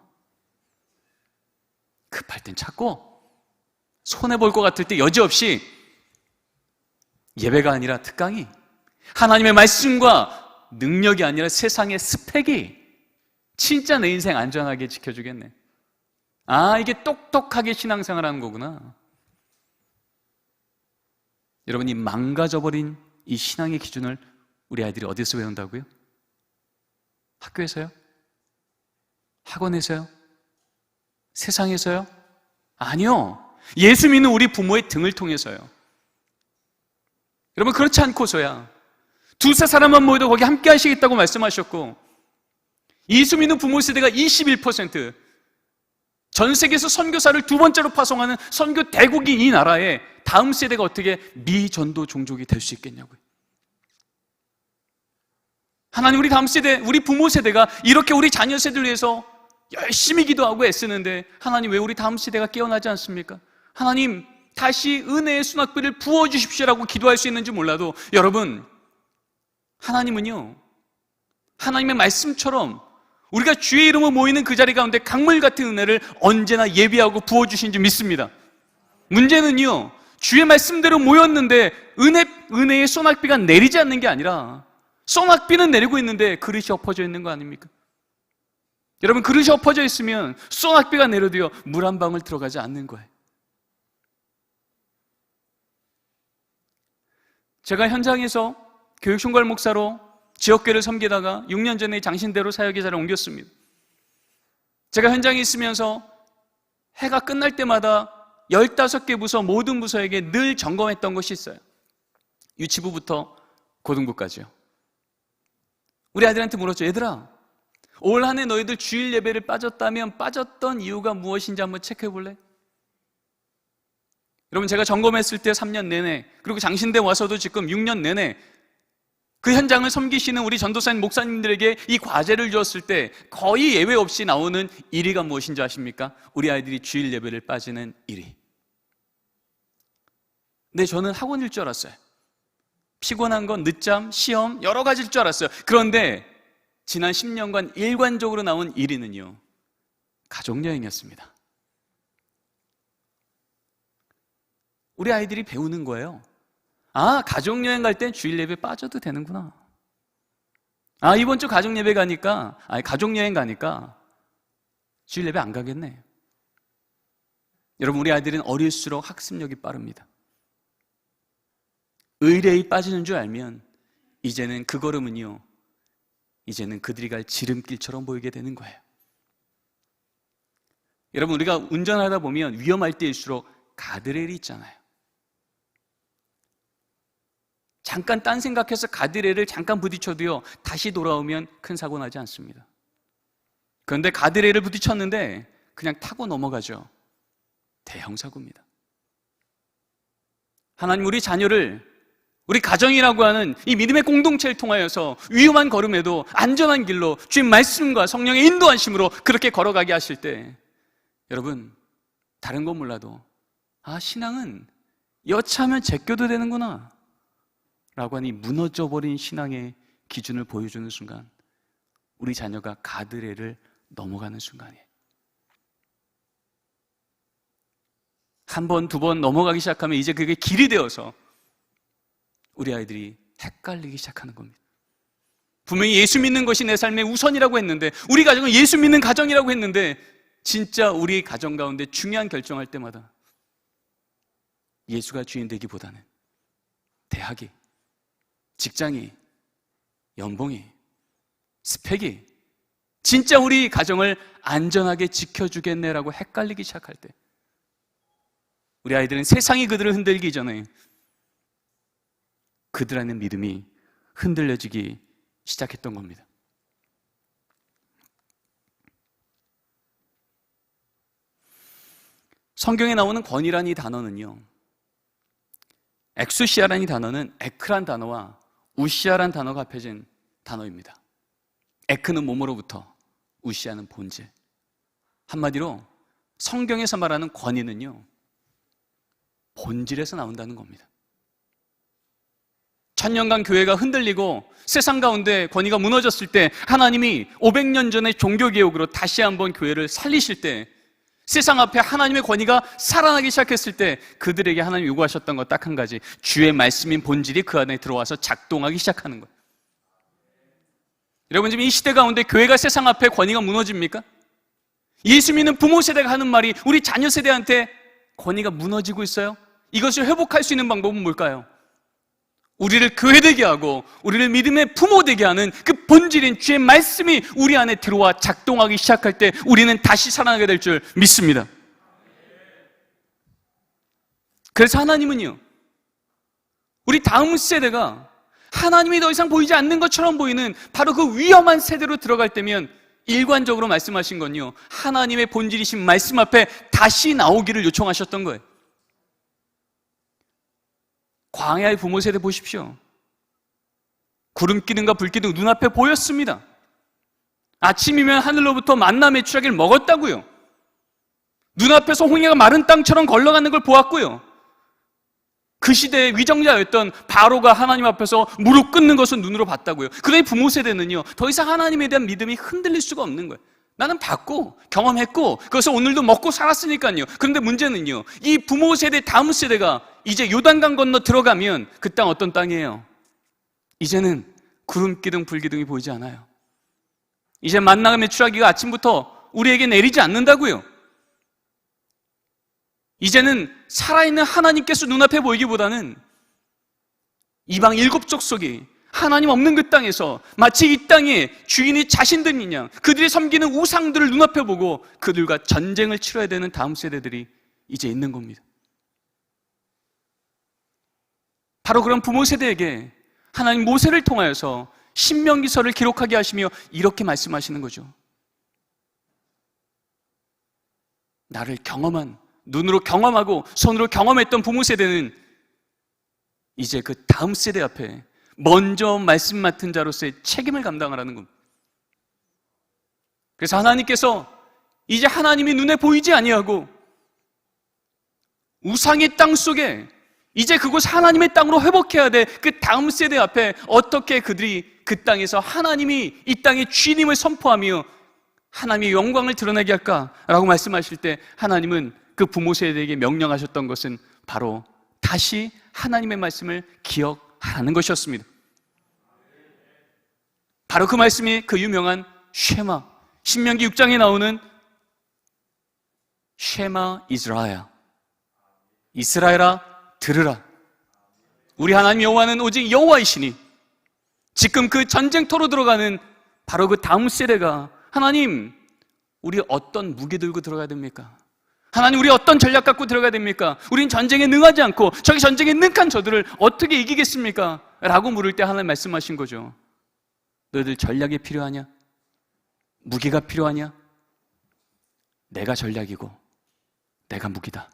급할 땐 찾고 손해볼 것 같을 때 여지없이 예배가 아니라 특강이, 하나님의 말씀과 능력이 아니라 세상의 스펙이 진짜 내 인생 안전하게 지켜주겠네. 아, 이게 똑똑하게 신앙생활하는 거구나. 여러분, 이 망가져버린 이 신앙의 기준을 우리 아이들이 어디서 배운다고요? 학교에서요? 학원에서요? 세상에서요? 아니요, 예수 믿는 우리 부모의 등을 통해서요. 여러분, 그렇지 않고서야 두세 사람만 모여도 거기 함께 하시겠다고 말씀하셨고, 예수 믿는 부모 세대가 21%, 전 세계에서 선교사를 두 번째로 파송하는 선교 대국인 이 나라에 다음 세대가 어떻게 미전도 종족이 될 수 있겠냐고요. 하나님, 우리 다음 세대, 우리 부모 세대가 이렇게 우리 자녀 세대를 위해서 열심히 기도하고 애쓰는데 하나님, 왜 우리 다음 세대가 깨어나지 않습니까? 하나님, 다시 은혜의 수납비를 부어주십시오라고 기도할 수 있는지 몰라도 여러분, 하나님은요, 하나님의 말씀처럼 우리가 주의 이름으로 모이는 그 자리 가운데 강물 같은 은혜를 언제나 예비하고 부어주신 줄 믿습니다. 문제는요, 주의 말씀대로 모였는데 은혜의 소낙비가 내리지 않는 게 아니라 소낙비는 내리고 있는데 그릇이 엎어져 있는 거 아닙니까? 여러분, 그릇이 엎어져 있으면 소낙비가 내려도요, 물 한 방울 들어가지 않는 거예요. 제가 현장에서 교육총괄 목사로 지역교회를 섬기다가 6년 전에 장신대로 사역의 자리를 옮겼습니다. 제가 현장에 있으면서 해가 끝날 때마다 15개 부서 모든 부서에게 늘 점검했던 것이 있어요. 유치부부터 고등부까지요. 우리 아이들한테 물었죠. 얘들아, 올 한 해 너희들 주일 예배를 빠졌다면 빠졌던 이유가 무엇인지 한번 체크해 볼래? 여러분, 제가 점검했을 때 3년 내내, 그리고 장신대 와서도 지금 6년 내내 그 현장을 섬기시는 우리 전도사님, 목사님들에게 이 과제를 주었을 때 거의 예외 없이 나오는 1위가 무엇인지 아십니까? 우리 아이들이 주일 예배를 빠지는 1위. 근데 저는 학원일 줄 알았어요. 피곤한 건 늦잠, 시험, 여러 가지일 줄 알았어요. 그런데 지난 10년간 일관적으로 나온 1위는요, 가족여행이었습니다. 우리 아이들이 배우는 거예요. 아, 가족여행 갈 땐 주일 예배 빠져도 되는구나. 아, 이번 주 가족여행 가니까 주일 예배 안 가겠네. 여러분, 우리 아이들은 어릴수록 학습력이 빠릅니다. 의례에 빠지는 줄 알면 이제는 그 걸음은요, 이제는 그들이 갈 지름길처럼 보이게 되는 거예요. 여러분, 우리가 운전하다 보면 위험할 때일수록 가드레일이 있잖아요. 잠깐 딴 생각해서 가드레일을 잠깐 부딪혀도요, 다시 돌아오면 큰 사고 나지 않습니다. 그런데 가드레일을 부딪혔는데 그냥 타고 넘어가죠. 대형 사고입니다. 하나님, 우리 자녀를, 우리 가정이라고 하는 이 믿음의 공동체를 통하여서 위험한 걸음에도 안전한 길로 주의 말씀과 성령의 인도하심으로 그렇게 걸어가게 하실 때, 여러분, 다른 건 몰라도 신앙은 여차하면 제껴도 되는구나 라고 하니 무너져버린 신앙의 기준을 보여주는 순간, 우리 자녀가 가드레일을 넘어가는 순간이에요. 한 번, 두 번 넘어가기 시작하면 이제 그게 길이 되어서 우리 아이들이 헷갈리기 시작하는 겁니다. 분명히 예수 믿는 것이 내 삶의 우선이라고 했는데, 우리 가정은 예수 믿는 가정이라고 했는데, 진짜 우리 가정 가운데 중요한 결정할 때마다 예수가 주인 되기보다는 대학이, 직장이, 연봉이, 스펙이 진짜 우리 가정을 안전하게 지켜주겠네라고 헷갈리기 시작할 때, 우리 아이들은 세상이 그들을 흔들기 전에 그들 안의 믿음이 흔들려지기 시작했던 겁니다. 성경에 나오는 권위란 이 단어는요, 엑수시아라는 이 단어는 에크란 단어와 우시아란 단어가 합해진 단어입니다. 에크는 몸으로부터, 우시아는 본질. 한마디로 성경에서 말하는 권위는요, 본질에서 나온다는 겁니다. 천년간 교회가 흔들리고 세상 가운데 권위가 무너졌을 때, 하나님이 500년 전의 종교개혁으로 다시 한번 교회를 살리실 때, 세상 앞에 하나님의 권위가 살아나기 시작했을 때, 그들에게 하나님이 요구하셨던 것 딱 한 가지, 주의 말씀인 본질이 그 안에 들어와서 작동하기 시작하는 거예요. 여러분, 지금 이 시대 가운데 교회가 세상 앞에 권위가 무너집니까? 예수 믿는 부모 세대가 하는 말이 우리 자녀 세대한테 권위가 무너지고 있어요? 이것을 회복할 수 있는 방법은 뭘까요? 우리를 교회되게 하고 우리를 믿음의 부모 되게 하는 그 본질인 주의 말씀이 우리 안에 들어와 작동하기 시작할 때, 우리는 다시 살아나게 될 줄 믿습니다. 그래서 하나님은요, 우리 다음 세대가 하나님이 더 이상 보이지 않는 것처럼 보이는 바로 그 위험한 세대로 들어갈 때면, 일관적으로 말씀하신 건요, 하나님의 본질이신 말씀 앞에 다시 나오기를 요청하셨던 거예요. 광야의 부모 세대 보십시오. 구름기둥과 불기둥 눈앞에 보였습니다. 아침이면 하늘로부터 만나 메추라기를 먹었다고요. 눈앞에서 홍해가 마른 땅처럼 걸러가는 걸 보았고요. 그 시대의 위정자였던 바로가 하나님 앞에서 무릎 꿇는 것을 눈으로 봤다고요. 그러니 부모 세대는요, 더 이상 하나님에 대한 믿음이 흔들릴 수가 없는 거예요. 나는 봤고 경험했고 그것을 오늘도 먹고 살았으니까요. 그런데 문제는요, 이 부모 세대 다음 세대가 이제 요단강 건너 들어가면 그 땅 어떤 땅이에요? 이제는 구름기둥 불기둥이 보이지 않아요. 이제 만나가 메추라기가 아침부터 우리에게 내리지 않는다고요. 이제는 살아있는 하나님께서 눈앞에 보이기보다는 이방 7 족속이 하나님 없는 그 땅에서 마치 이 땅의 주인이 자신들인 양 그들이 섬기는 우상들을 눈앞에 보고 그들과 전쟁을 치러야 되는 다음 세대들이 이제 있는 겁니다. 바로 그런 부모 세대에게 하나님 모세를 통하여서 신명기서를 기록하게 하시며 이렇게 말씀하시는 거죠. 나를 경험한, 눈으로 경험하고 손으로 경험했던 부모 세대는 이제 그 다음 세대 앞에 먼저 말씀 맡은 자로서의 책임을 감당하라는 겁니다. 그래서 하나님께서 이제 하나님이 눈에 보이지 아니하고 우상의 땅 속에 이제 그곳 하나님의 땅으로 회복해야 돼. 그 다음 세대 앞에 어떻게 그들이 그 땅에서 하나님이 이 땅의 주님을 선포하며 하나님의 영광을 드러내게 할까라고 말씀하실 때, 하나님은 그 부모 세대에게 명령하셨던 것은 바로 다시 하나님의 말씀을 기억하라는 것이었습니다. 바로 그 말씀이 그 유명한 쉐마, 신명기 6장에 나오는 쉐마 이스라엘, 이스라엘아 들으라. 우리 하나님 여호와는 오직 여호와이시니 지금 그 전쟁터로 들어가는 바로 그 다음 세대가 하나님, 우리 어떤 무기 들고 들어가야 됩니까? 하나님, 우리 어떤 전략 갖고 들어가야 됩니까? 우린 전쟁에 능하지 않고 저기 전쟁에 능한 저들을 어떻게 이기겠습니까? 라고 물을 때 하나님 말씀하신 거죠. 너희들 전략이 필요하냐? 무기가 필요하냐? 내가 전략이고 내가 무기다.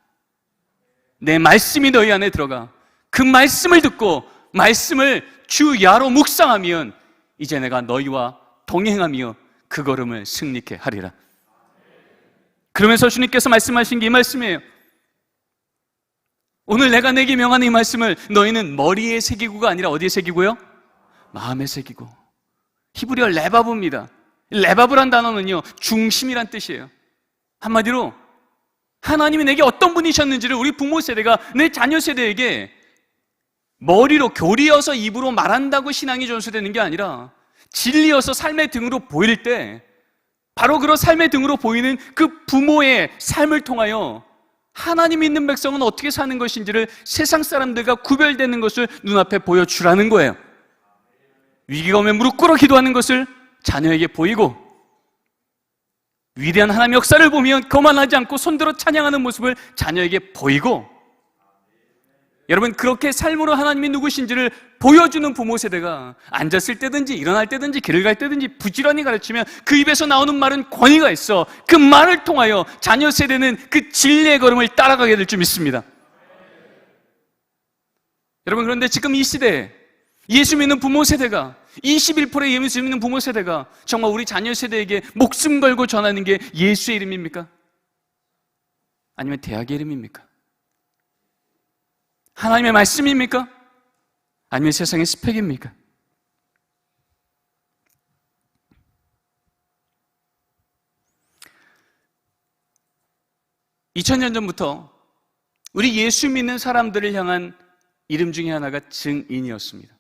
내 말씀이 너희 안에 들어가. 그 말씀을 듣고 말씀을 주야로 묵상하면 이제 내가 너희와 동행하며 그 걸음을 승리케 하리라. 그러면서 주님께서 말씀하신 게 이 말씀이에요. 오늘 내가 내게 명하는 이 말씀을 너희는 머리에 새기고가 아니라 어디에 새기고요? 마음에 새기고. 히브리어 레바브입니다. 레바브란 단어는요, 중심이란 뜻이에요. 한마디로 하나님이 내게 어떤 분이셨는지를 우리 부모 세대가 내 자녀 세대에게 머리로 교리여서 입으로 말한다고 신앙이 전수되는 게 아니라 진리여서 삶의 등으로 보일 때 바로 그런 삶의 등으로 보이는 그 부모의 삶을 통하여 하나님 믿는 백성은 어떻게 사는 것인지를 세상 사람들과 구별되는 것을 눈앞에 보여주라는 거예요. 위기가 오면 무릎 꿇어 기도하는 것을 자녀에게 보이고, 위대한 하나님의 역사를 보면 거만하지 않고 손들어 찬양하는 모습을 자녀에게 보이고, 여러분, 그렇게 삶으로 하나님이 누구신지를 보여주는 부모 세대가 앉았을 때든지 일어날 때든지 길을 갈 때든지 부지런히 가르치면 그 입에서 나오는 말은 권위가 있어. 그 말을 통하여 자녀 세대는 그 진리의 걸음을 따라가게 될 줄 믿습니다. 여러분, 그런데 지금 이 시대에 예수 믿는 부모 세대가 21%의 예수 믿는 부모 세대가 정말 우리 자녀 세대에게 목숨 걸고 전하는 게 예수의 이름입니까? 아니면 대학의 이름입니까? 하나님의 말씀입니까? 아니면 세상의 스펙입니까? (2000년) 전부터 우리 예수 믿는 사람들을 향한 이름 중에 하나가 증인이었습니다.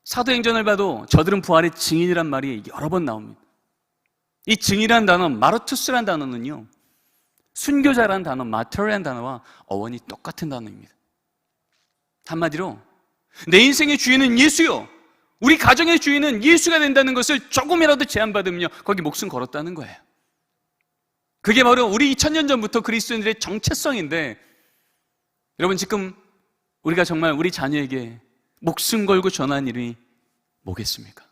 사도행전을 봐도 저들은 부활의 증인이란 말이 여러 번 나옵니다. 이 증인이란 단어, 마르투스란 단어는요, 순교자라는 단어, 마터라는 단어와 어원이 똑같은 단어입니다. 한마디로 내 인생의 주인은 예수요, 우리 가정의 주인은 예수가 된다는 것을 조금이라도 제한받으면요, 거기 목숨 걸었다는 거예요. 그게 바로 우리 2000년 전부터 그리스도인들의 정체성인데, 여러분, 지금 우리가 정말 우리 자녀에게 목숨 걸고 전한 일이 뭐겠습니까?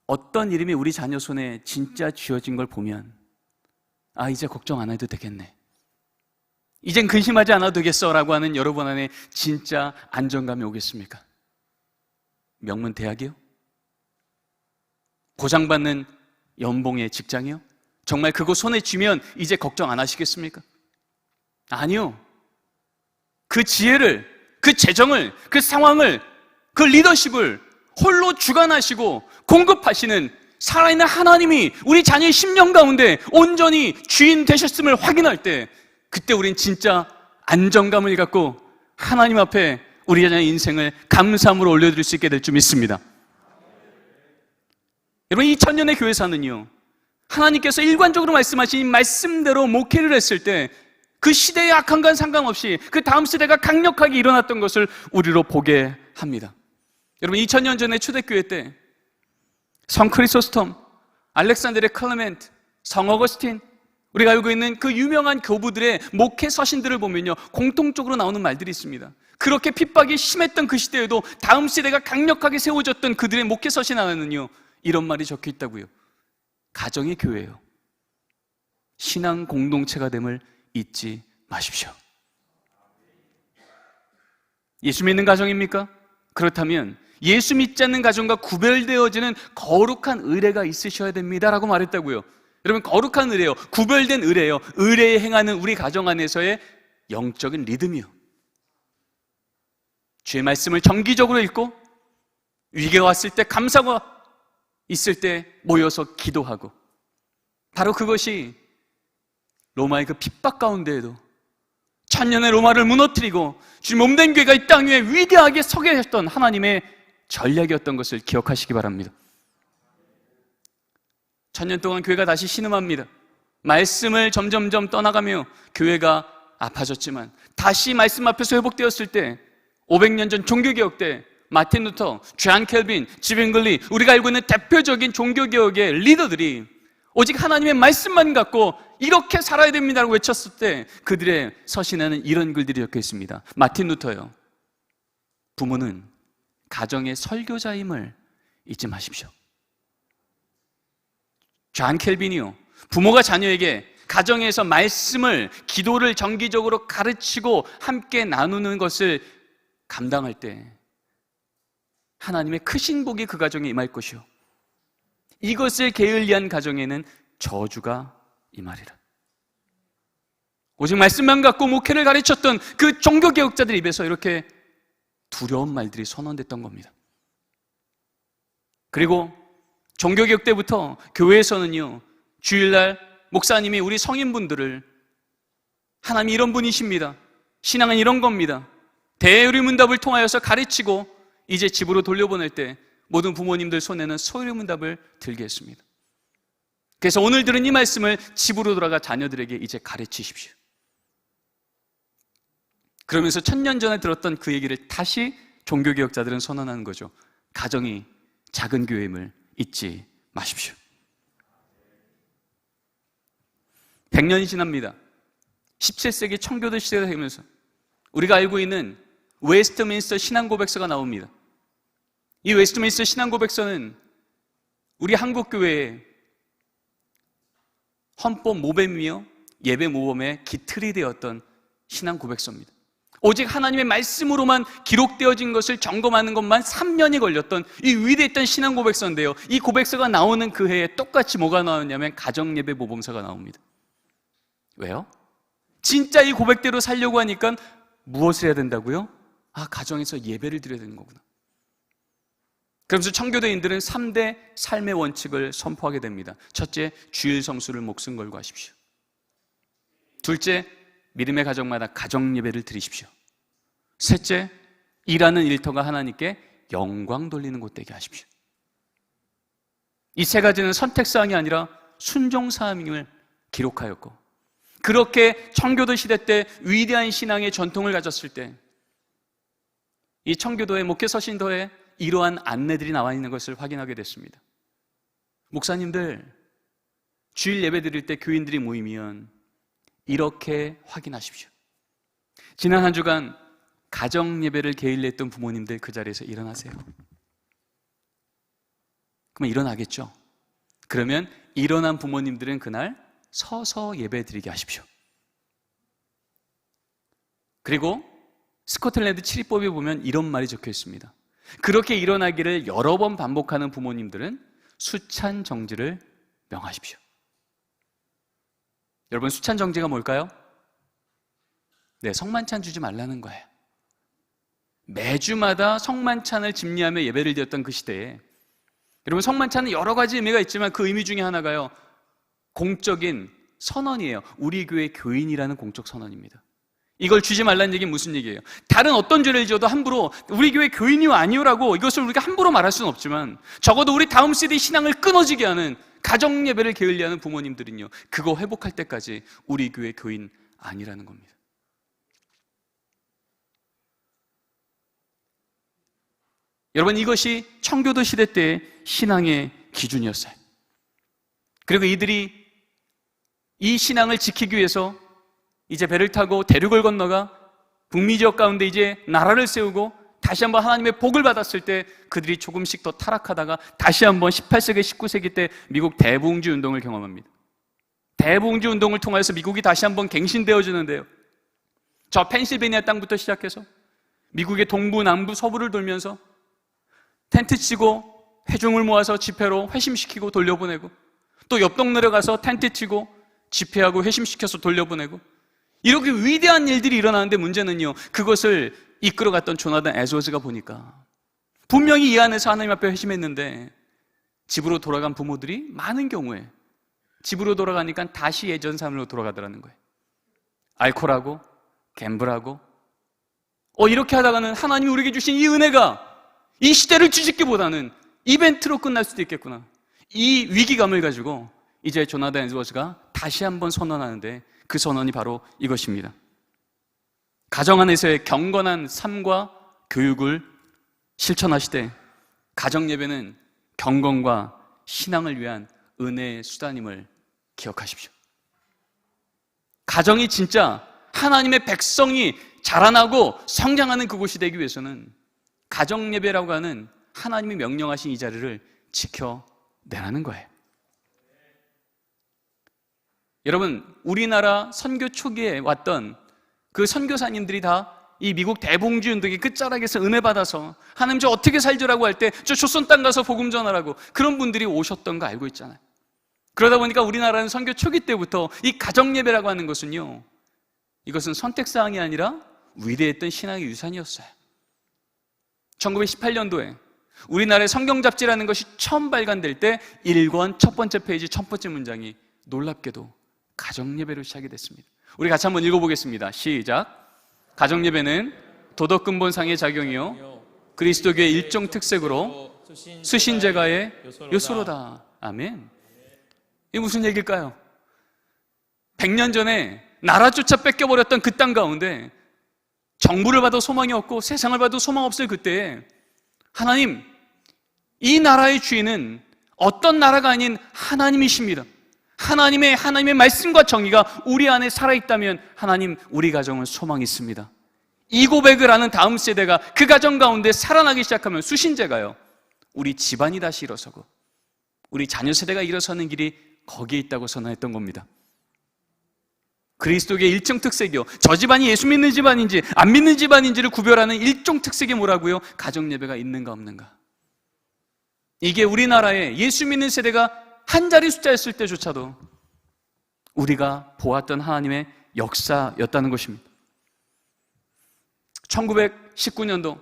어떤 이름이 우리 자녀 손에 진짜 쥐어진 걸 보면, 아, 이제 걱정 안 해도 되겠네, 이젠 근심하지 않아도 되겠어 라고 하는 여러분 안에 진짜 안정감이 오겠습니까? 명문 대학이요? 보장받는 연봉의 직장이요? 정말 그거 손에 쥐면 이제 걱정 안 하시겠습니까? 아니요. 그 지혜를, 그 재정을, 그 상황을, 그 리더십을 홀로 주관하시고 공급하시는 살아있는 하나님이 우리 자녀의 심령 가운데 온전히 주인 되셨음을 확인할 때, 그때 우린 진짜 안정감을 갖고 하나님 앞에 우리 자녀의 인생을 감사함으로 올려드릴 수 있게 될 줄 믿습니다. 여러분, 2000년의 교회사는요, 하나님께서 일관적으로 말씀하신 이 말씀대로 목회를 했을 때 그 시대의 악한과 상관없이 그 다음 세대가 강력하게 일어났던 것을 우리로 보게 합니다. 여러분, 2000년 전에 초대교회 때 성 크리소스톰, 알렉산드레 클레멘트, 성 어거스틴, 우리가 알고 있는 그 유명한 교부들의 목회 서신들을 보면요, 공통적으로 나오는 말들이 있습니다. 그렇게 핍박이 심했던 그 시대에도 다음 세대가 강력하게 세워졌던 그들의 목회 서신 안에는요, 이런 말이 적혀 있다고요. 가정의 교회예요. 신앙 공동체가 됨을 잊지 마십시오. 예수 믿는 가정입니까? 그렇다면 예수 믿지 않는 가정과 구별되어지는 거룩한 의례가 있으셔야 됩니다라고 말했다고요. 여러분, 거룩한 의례요, 구별된 의례요, 의례에 행하는 우리 가정 안에서의 영적인 리듬이요, 주의 말씀을 정기적으로 읽고 위기가 왔을 때, 감사가 있을 때 모여서 기도하고, 바로 그것이 로마의 그 핍박 가운데에도 천년의 로마를 무너뜨리고 주님 몸된 교회가 이 땅 위에 위대하게 서게 하셨던 하나님의 전략이었던 것을 기억하시기 바랍니다. 1000년 동안 교회가 다시 신음합니다. 말씀을 점점점 떠나가며 교회가 아파졌지만 다시 말씀 앞에서 회복되었을 때 500년 전 종교개혁 때 마틴 루터, 존 켈빈, 지빙글리, 우리가 알고 있는 대표적인 종교개혁의 리더들이 오직 하나님의 말씀만 갖고 이렇게 살아야 됩니다라고 외쳤을 때 그들의 서신에는 이런 글들이 적혀 있습니다. 마틴 루터요, 부모는 가정의 설교자임을 잊지 마십시오. 존 켈빈이요, 부모가 자녀에게 가정에서 말씀을, 기도를 정기적으로 가르치고 함께 나누는 것을 감당할 때 하나님의 크신 복이 그 가정에 임할 것이요, 이것을 게을리한 가정에는 저주가 임하리라. 오직 말씀만 갖고 목회를 가르쳤던 그 종교개혁자들 입에서 이렇게 두려운 말들이 선언됐던 겁니다. 그리고 종교개혁 때부터 교회에서는요, 주일날 목사님이 우리 성인분들을 하나님이 이런 분이십니다, 신앙은 이런 겁니다, 대의문답을 통하여서 가르치고 이제 집으로 돌려보낼 때 모든 부모님들 손에는 소유문답을 들게 했습니다. 그래서 오늘 들은 이 말씀을 집으로 돌아가 자녀들에게 이제 가르치십시오. 그러면서 1000년 전에 들었던 그 얘기를 다시 종교개혁자들은 선언하는 거죠. 가정이 작은 교회임을 잊지 마십시오. 100년이 지납니다. 17세기 청교도 시대가 되면서 우리가 알고 있는 웨스트민스터 신앙고백서가 나옵니다. 이 웨스트민스터 신앙고백서는 우리 한국교회의 헌법 모범이며 예배 모범의 기틀이 되었던 신앙고백서입니다. 오직 하나님의 말씀으로만 기록되어진 것을 점검하는 것만 3년이 걸렸던 이 위대했던 신앙고백서인데요, 이 고백서가 나오는 그 해에 똑같이 뭐가 나왔냐면 가정예배 모범서가 나옵니다. 왜요? 진짜 이 고백대로 살려고 하니까 무엇을 해야 된다고요? 가정에서 예배를 드려야 되는 거구나. 그러면서 청교도인들은 3대 삶의 원칙을 선포하게 됩니다. 첫째, 주일 성수를 목숨 걸고 하십시오. 둘째, 믿음의 가정마다 가정 예배를 드리십시오. 셋째, 일하는 일터가 하나님께 영광 돌리는 곳 되게 하십시오. 이 세 가지는 선택사항이 아니라 순종사항임을 기록하였고, 그렇게 청교도 시대 때 위대한 신앙의 전통을 가졌을 때 이 청교도의 목회서신도에 이러한 안내들이 나와 있는 것을 확인하게 됐습니다. 목사님들, 주일 예배 드릴 때 교인들이 모이면 이렇게 확인하십시오. 지난 한 주간 가정 예배를 게을리 했던 부모님들, 그 자리에서 일어나세요. 그러면 일어나겠죠? 그러면 일어난 부모님들은 그날 서서 예배 드리게 하십시오. 그리고 스코틀랜드 치리법에 보면 이런 말이 적혀 있습니다. 그렇게 일어나기를 여러 번 반복하는 부모님들은 수찬 정지를 명하십시오. 여러분, 수찬 정지가 뭘까요? 네, 성만찬 주지 말라는 거예요. 매주마다 성만찬을 집리하며 예배를 드렸던 그 시대에, 여러분, 성만찬은 여러 가지 의미가 있지만 그 의미 중에 하나가요, 공적인 선언이에요. 우리 교회 교인이라는 공적 선언입니다. 이걸 주지 말라는 얘기는 무슨 얘기예요? 다른 어떤 죄를 지어도 함부로 우리 교회 교인이요 아니요라고 이것을 우리가 함부로 말할 수는 없지만, 적어도 우리 다음 세대의 신앙을 끊어지게 하는 가정 예배를 게을리하는 부모님들은요, 그거 회복할 때까지 우리 교회 교인 아니라는 겁니다. 여러분, 이것이 청교도 시대 때의 신앙의 기준이었어요. 그리고 이들이 이 신앙을 지키기 위해서 이제 배를 타고 대륙을 건너가 북미 지역 가운데 이제 나라를 세우고 다시 한번 하나님의 복을 받았을 때 그들이 조금씩 더 타락하다가 다시 한번 18세기, 19세기 때 미국 대부흥주의 운동을 경험합니다. 대부흥주의 운동을 통해서 미국이 다시 한번 갱신되어지는데요, 저 펜실베니아 땅부터 시작해서 미국의 동부, 남부, 서부를 돌면서 텐트 치고 회중을 모아서 집회로 회심시키고 돌려보내고, 또 옆 동네로 가서 텐트 치고 집회하고 회심시켜서 돌려보내고, 이렇게 위대한 일들이 일어나는데 문제는요, 그것을 이끌어갔던 조나단 에드워즈가 보니까 분명히 이 안에서 하나님 앞에 회심했는데 집으로 돌아간 부모들이 많은 경우에 집으로 돌아가니까 다시 예전 삶으로 돌아가더라는 거예요. 알코올하고 갬블하고 이렇게 하다가는 하나님이 우리에게 주신 이 은혜가 이 시대를 뒤집기보다는 이벤트로 끝날 수도 있겠구나, 이 위기감을 가지고 이제 조나단 에드워즈가 다시 한번 선언하는데 그 선언이 바로 이것입니다. 가정 안에서의 경건한 삶과 교육을 실천하시되 가정 예배는 경건과 신앙을 위한 은혜의 수단임을 기억하십시오. 가정이 진짜 하나님의 백성이 자라나고 성장하는 그곳이 되기 위해서는 가정 예배라고 하는 하나님이 명령하신 이 자리를 지켜내라는 거예요. 여러분, 우리나라 선교 초기에 왔던 그 선교사님들이 다 이 미국 대봉주 운동의 끝자락에서 은혜 받아서 하나님 저 어떻게 살죠라고 할 때 저 조선 땅 가서 복음 전하라고 그런 분들이 오셨던 거 알고 있잖아요. 그러다 보니까 우리나라는 선교 초기 때부터 이 가정 예배라고 하는 것은요, 이것은 선택사항이 아니라 위대했던 신앙의 유산이었어요. 1918년도에 우리나라의 성경 잡지라는 것이 처음 발간될 때 1권 첫 번째 페이지 첫 번째 문장이 놀랍게도 가정 예배로 시작이 됐습니다. 우리 같이 한번 읽어보겠습니다. 시작. 가정 예배는 도덕 근본상의 작용이요 그리스도교의 일종 특색으로 수신제가의 요소로다. 아멘. 이게 무슨 얘기일까요? 100년 전에 나라조차 뺏겨버렸던 그 땅 가운데 정부를 봐도 소망이 없고 세상을 봐도 소망 없을 그때에 하나님, 이 나라의 주인은 어떤 나라가 아닌 하나님이십니다. 하나님의 말씀과 정의가 우리 안에 살아있다면 하나님, 우리 가정은 소망이 있습니다. 이 고백을 하는 다음 세대가 그 가정 가운데 살아나기 시작하면 수신제가요, 우리 집안이 다시 일어서고 우리 자녀 세대가 일어서는 길이 거기에 있다고 선언했던 겁니다. 그리스도의 일정 특색이요, 저 집안이 예수 믿는 집안인지 안 믿는 집안인지를 구별하는 일종 특색이 뭐라고요? 가정 예배가 있는가 없는가. 이게 우리나라에 예수 믿는 세대가 한 자리 숫자였을 때조차도 우리가 보았던 하나님의 역사였다는 것입니다. 1919년도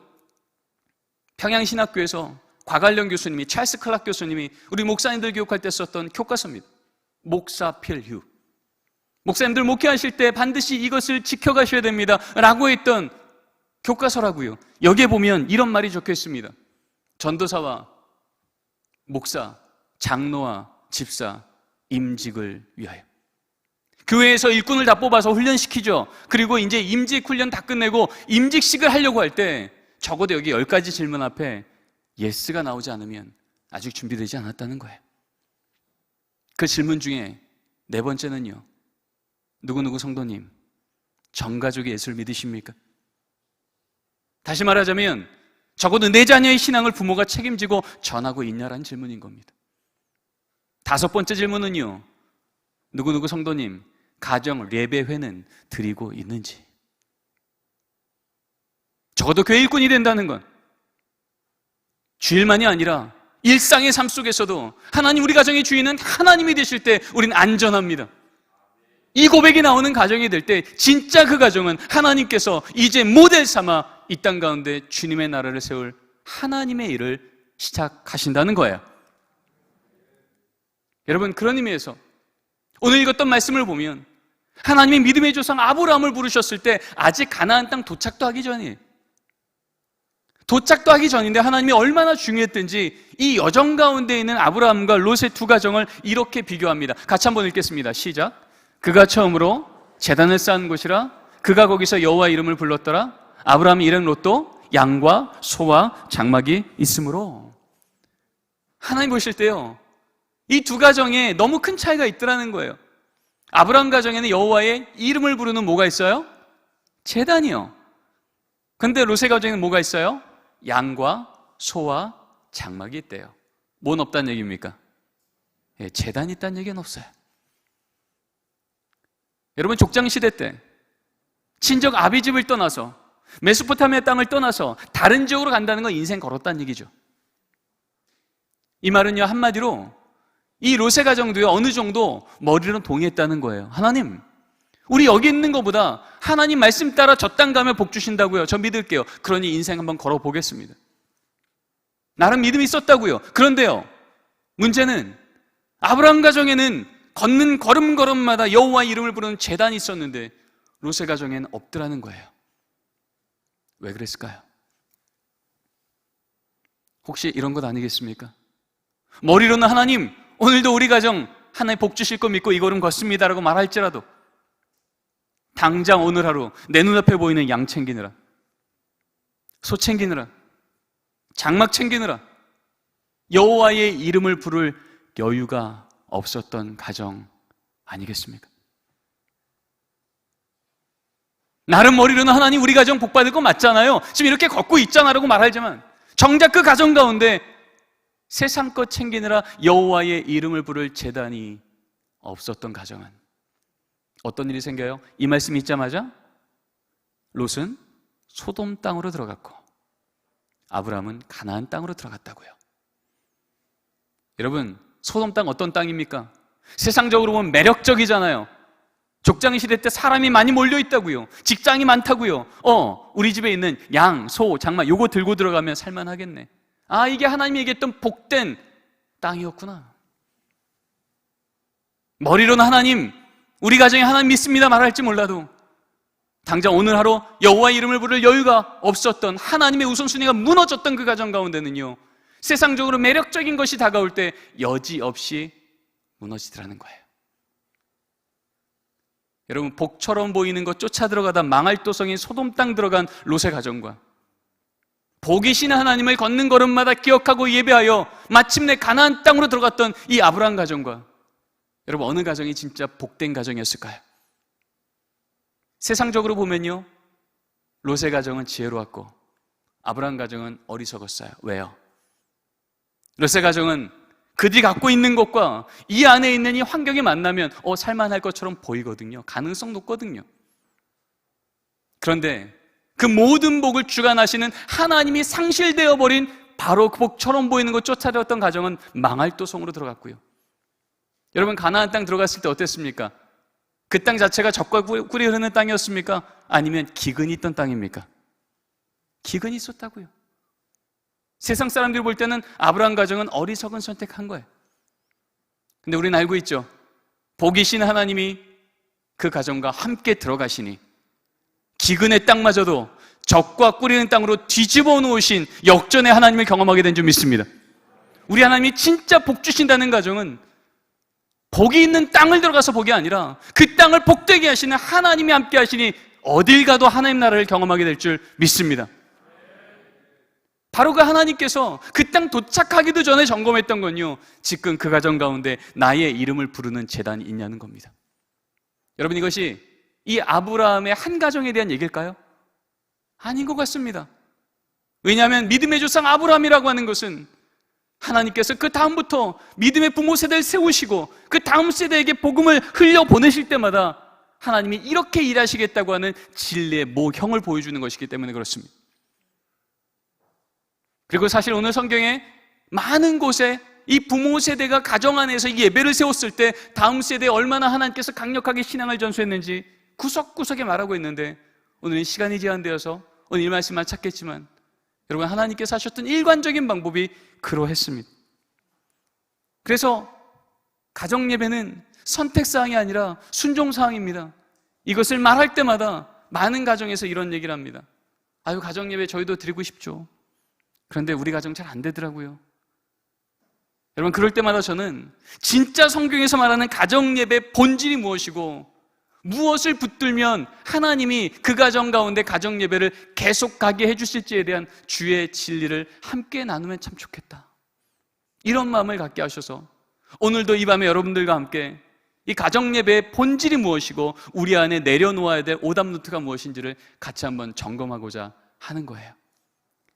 평양신학교에서 곽알령 교수님이, 찰스 클락 교수님이 우리 목사님들 교육할 때 썼던 교과서입니다. 목사필휴. 목사님들 목회하실 때 반드시 이것을 지켜가셔야 됩니다 라고 했던 교과서라고요. 여기에 보면 이런 말이 적혀 있습니다. 전도사와 목사, 장로와 집사, 임직을 위하여. 교회에서 일꾼을 다 뽑아서 훈련시키죠. 그리고 이제 임직 훈련 다 끝내고 임직식을 하려고 할 때 적어도 여기 10가지 질문 앞에 예스가 나오지 않으면 아직 준비되지 않았다는 거예요. 그 질문 중에 4번째는요, 누구누구 성도님, 전 가족이 예수를 믿으십니까? 다시 말하자면 적어도 내 자녀의 신앙을 부모가 책임지고 전하고 있냐라는 질문인 겁니다. 5번째 질문은요, 누구누구 성도님, 가정 예배회는 드리고 있는지. 적어도 교회 일꾼이 된다는 건 주일만이 아니라 일상의 삶 속에서도 하나님, 우리 가정의 주인은 하나님이 되실 때 우리는 안전합니다. 이 고백이 나오는 가정이 될 때 진짜 그 가정은 하나님께서 이제 모델 삼아 이 땅 가운데 주님의 나라를 세울 하나님의 일을 시작하신다는 거예요. 여러분, 그런 의미에서 오늘 읽었던 말씀을 보면 하나님이 믿음의 조상 아브라함을 부르셨을 때 아직 가나안 땅 도착도 하기 전이에요. 도착도 하기 전인데 하나님이 얼마나 중요했든지 이 여정 가운데 있는 아브라함과 롯의 두 가정을 이렇게 비교합니다. 같이 한번 읽겠습니다. 시작. 그가 처음으로 제단을 쌓은 곳이라 그가 거기서 여호와 이름을 불렀더라. 아브라함의 일행 롯도 양과 소와 장막이 있으므로. 하나님 보실 때요, 이 두 가정에 너무 큰 차이가 있더라는 거예요. 아브라함 가정에는 여호와의 이름을 부르는 뭐가 있어요? 제단이요. 근데 롯의 가정에는 뭐가 있어요? 양과 소와 장막이 있대요. 뭔 없다는 얘기입니까? 예, 제단이 있다는 얘기는 없어요. 여러분, 족장시대 때 친정 아비집을 떠나서 메소포타미아 땅을 떠나서 다른 지역으로 간다는 건 인생 걸었다는 얘기죠. 이 말은요, 한마디로 이 롯의 가정도요, 어느 정도 머리로 동의했다는 거예요. 하나님, 우리 여기 있는 것보다 하나님 말씀 따라 저 땅 가면 복 주신다고요. 저 믿을게요. 그러니 인생 한번 걸어보겠습니다. 나름 믿음이 있었다고요. 그런데요, 문제는 아브라함 가정에는 걷는 걸음걸음마다 여호와 이름을 부르는 제단이 있었는데 롯의 가정에는 없더라는 거예요. 왜 그랬을까요? 혹시 이런 것 아니겠습니까? 머리로는 하나님, 오늘도 우리 가정 하나님 복 주실 거 믿고 이 걸음 걷습니다라고 말할지라도 당장 오늘 하루 내 눈앞에 보이는 양 챙기느라, 소 챙기느라, 장막 챙기느라 여호와의 이름을 부를 여유가 없었던 가정 아니겠습니까? 나름 머리로는 하나님 우리 가정 복 받을 거 맞잖아요, 지금 이렇게 걷고 있잖아라고 말하지만 정작 그 가정 가운데 세상 것 챙기느라 여호와의 이름을 부를 제단이 없었던 가정은 어떤 일이 생겨요? 이 말씀이 있자마자 롯은 소돔 땅으로 들어갔고 아브라함은 가나안 땅으로 들어갔다고요. 여러분, 소돔 땅 어떤 땅입니까? 세상적으로 보면 매력적이잖아요. 족장의 시대 때 사람이 많이 몰려 있다고요. 직장이 많다고요. 우리 집에 있는 양, 소, 장마 요거 들고 들어가면 살만하겠네. 아, 이게 하나님이 얘기했던 복된 땅이었구나. 머리로는 하나님, 우리 가정에 하나님 믿습니다 말할지 몰라도 당장 오늘 하루 여호와의 이름을 부를 여유가 없었던, 하나님의 우선순위가 무너졌던 그 가정 가운데는요, 세상적으로 매력적인 것이 다가올 때 여지없이 무너지더라는 거예요. 여러분, 복처럼 보이는 것 쫓아 들어가다 망할 도성인 소돔 땅 들어간 롯의 가정과 복이 신 하나님을 걷는 걸음마다 기억하고 예배하여 마침내 가나안 땅으로 들어갔던 이 아브라함 가정과, 여러분, 어느 가정이 진짜 복된 가정이었을까요? 세상적으로 보면요, 롯의 가정은 지혜로웠고 아브라함 가정은 어리석었어요. 왜요? 롯의 가정은 그들이 갖고 있는 것과 이 안에 있는 이 환경이 만나면 살만할 것처럼 보이거든요. 가능성 높거든요. 그런데 그 모든 복을 주관하시는 하나님이 상실되어 버린 바로 그 복처럼 보이는 것 쫓아들었던 가정은 망할 도성으로 들어갔고요. 여러분, 가나안 땅 들어갔을 때 어땠습니까? 그 땅 자체가 젖과 꿀이 흐르는 땅이었습니까? 아니면 기근이 있던 땅입니까? 기근이 있었다고요. 세상 사람들이 볼 때는 아브라함 가정은 어리석은 선택한 거예요. 근데 우리는 알고 있죠. 복이신 하나님이 그 가정과 함께 들어가시니 기근의 땅마저도 젖과 꿀이는 땅으로 뒤집어 놓으신 역전의 하나님을 경험하게 된 줄 믿습니다. 우리 하나님이 진짜 복 주신다는 가정은 복이 있는 땅을 들어가서 복이 아니라 그 땅을 복되게 하시는 하나님이 함께 하시니 어딜 가도 하나님 나라를 경험하게 될 줄 믿습니다. 바로 그 하나님께서 그 땅 도착하기도 전에 점검했던 건요, 지금 그 가정 가운데 나의 이름을 부르는 제단이 있냐는 겁니다. 여러분, 이것이 이 아브라함의 한 가정에 대한 얘기일까요? 아닌 것 같습니다. 왜냐하면 믿음의 조상 아브라함이라고 하는 것은 하나님께서 그 다음부터 믿음의 부모 세대를 세우시고 그 다음 세대에게 복음을 흘려보내실 때마다 하나님이 이렇게 일하시겠다고 하는 진리의 모형을 보여주는 것이기 때문에 그렇습니다. 그리고 사실 오늘 성경에 많은 곳에 이 부모 세대가 가정 안에서 이 예배를 세웠을 때 다음 세대에 얼마나 하나님께서 강력하게 신앙을 전수했는지 구석구석에 말하고 있는데, 오늘은 시간이 제한되어서 오늘 이 말씀만 찾겠지만 여러분, 하나님께서 하셨던 일관적인 방법이 그러했습니다. 그래서 가정 예배는 선택사항이 아니라 순종사항입니다. 이것을 말할 때마다 많은 가정에서 이런 얘기를 합니다. 아유, 가정 예배 저희도 드리고 싶죠. 그런데 우리 가정 잘 안 되더라고요. 여러분, 그럴 때마다 저는 진짜 성경에서 말하는 가정 예배의 본질이 무엇이고 무엇을 붙들면 하나님이 그 가정 가운데 가정 예배를 계속 가게 해주실지에 대한 주의 진리를 함께 나누면 참 좋겠다, 이런 마음을 갖게 하셔서 오늘도 이 밤에 여러분들과 함께 이 가정 예배의 본질이 무엇이고 우리 안에 내려놓아야 될 오답노트가 무엇인지를 같이 한번 점검하고자 하는 거예요.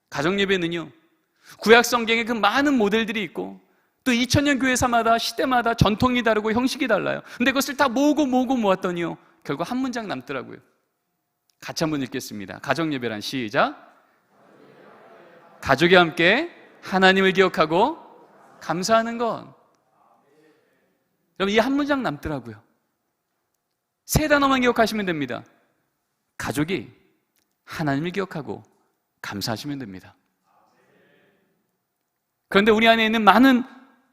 가정 예배는요, 구약 성경에 그 많은 모델들이 있고 또 2000년 교회사마다 시대마다 전통이 다르고 형식이 달라요. 근데 그것을 다 모으고 모았더니요, 결국 한 문장 남더라고요. 같이 한번 읽겠습니다. 가정 예배란, 시작. 가족이 함께 하나님을 기억하고 감사하는 것. 여러분, 이 한 문장 남더라고요. 세 단어만 기억하시면 됩니다. 가족이 하나님을 기억하고 감사하시면 됩니다. 그런데 우리 안에 있는 많은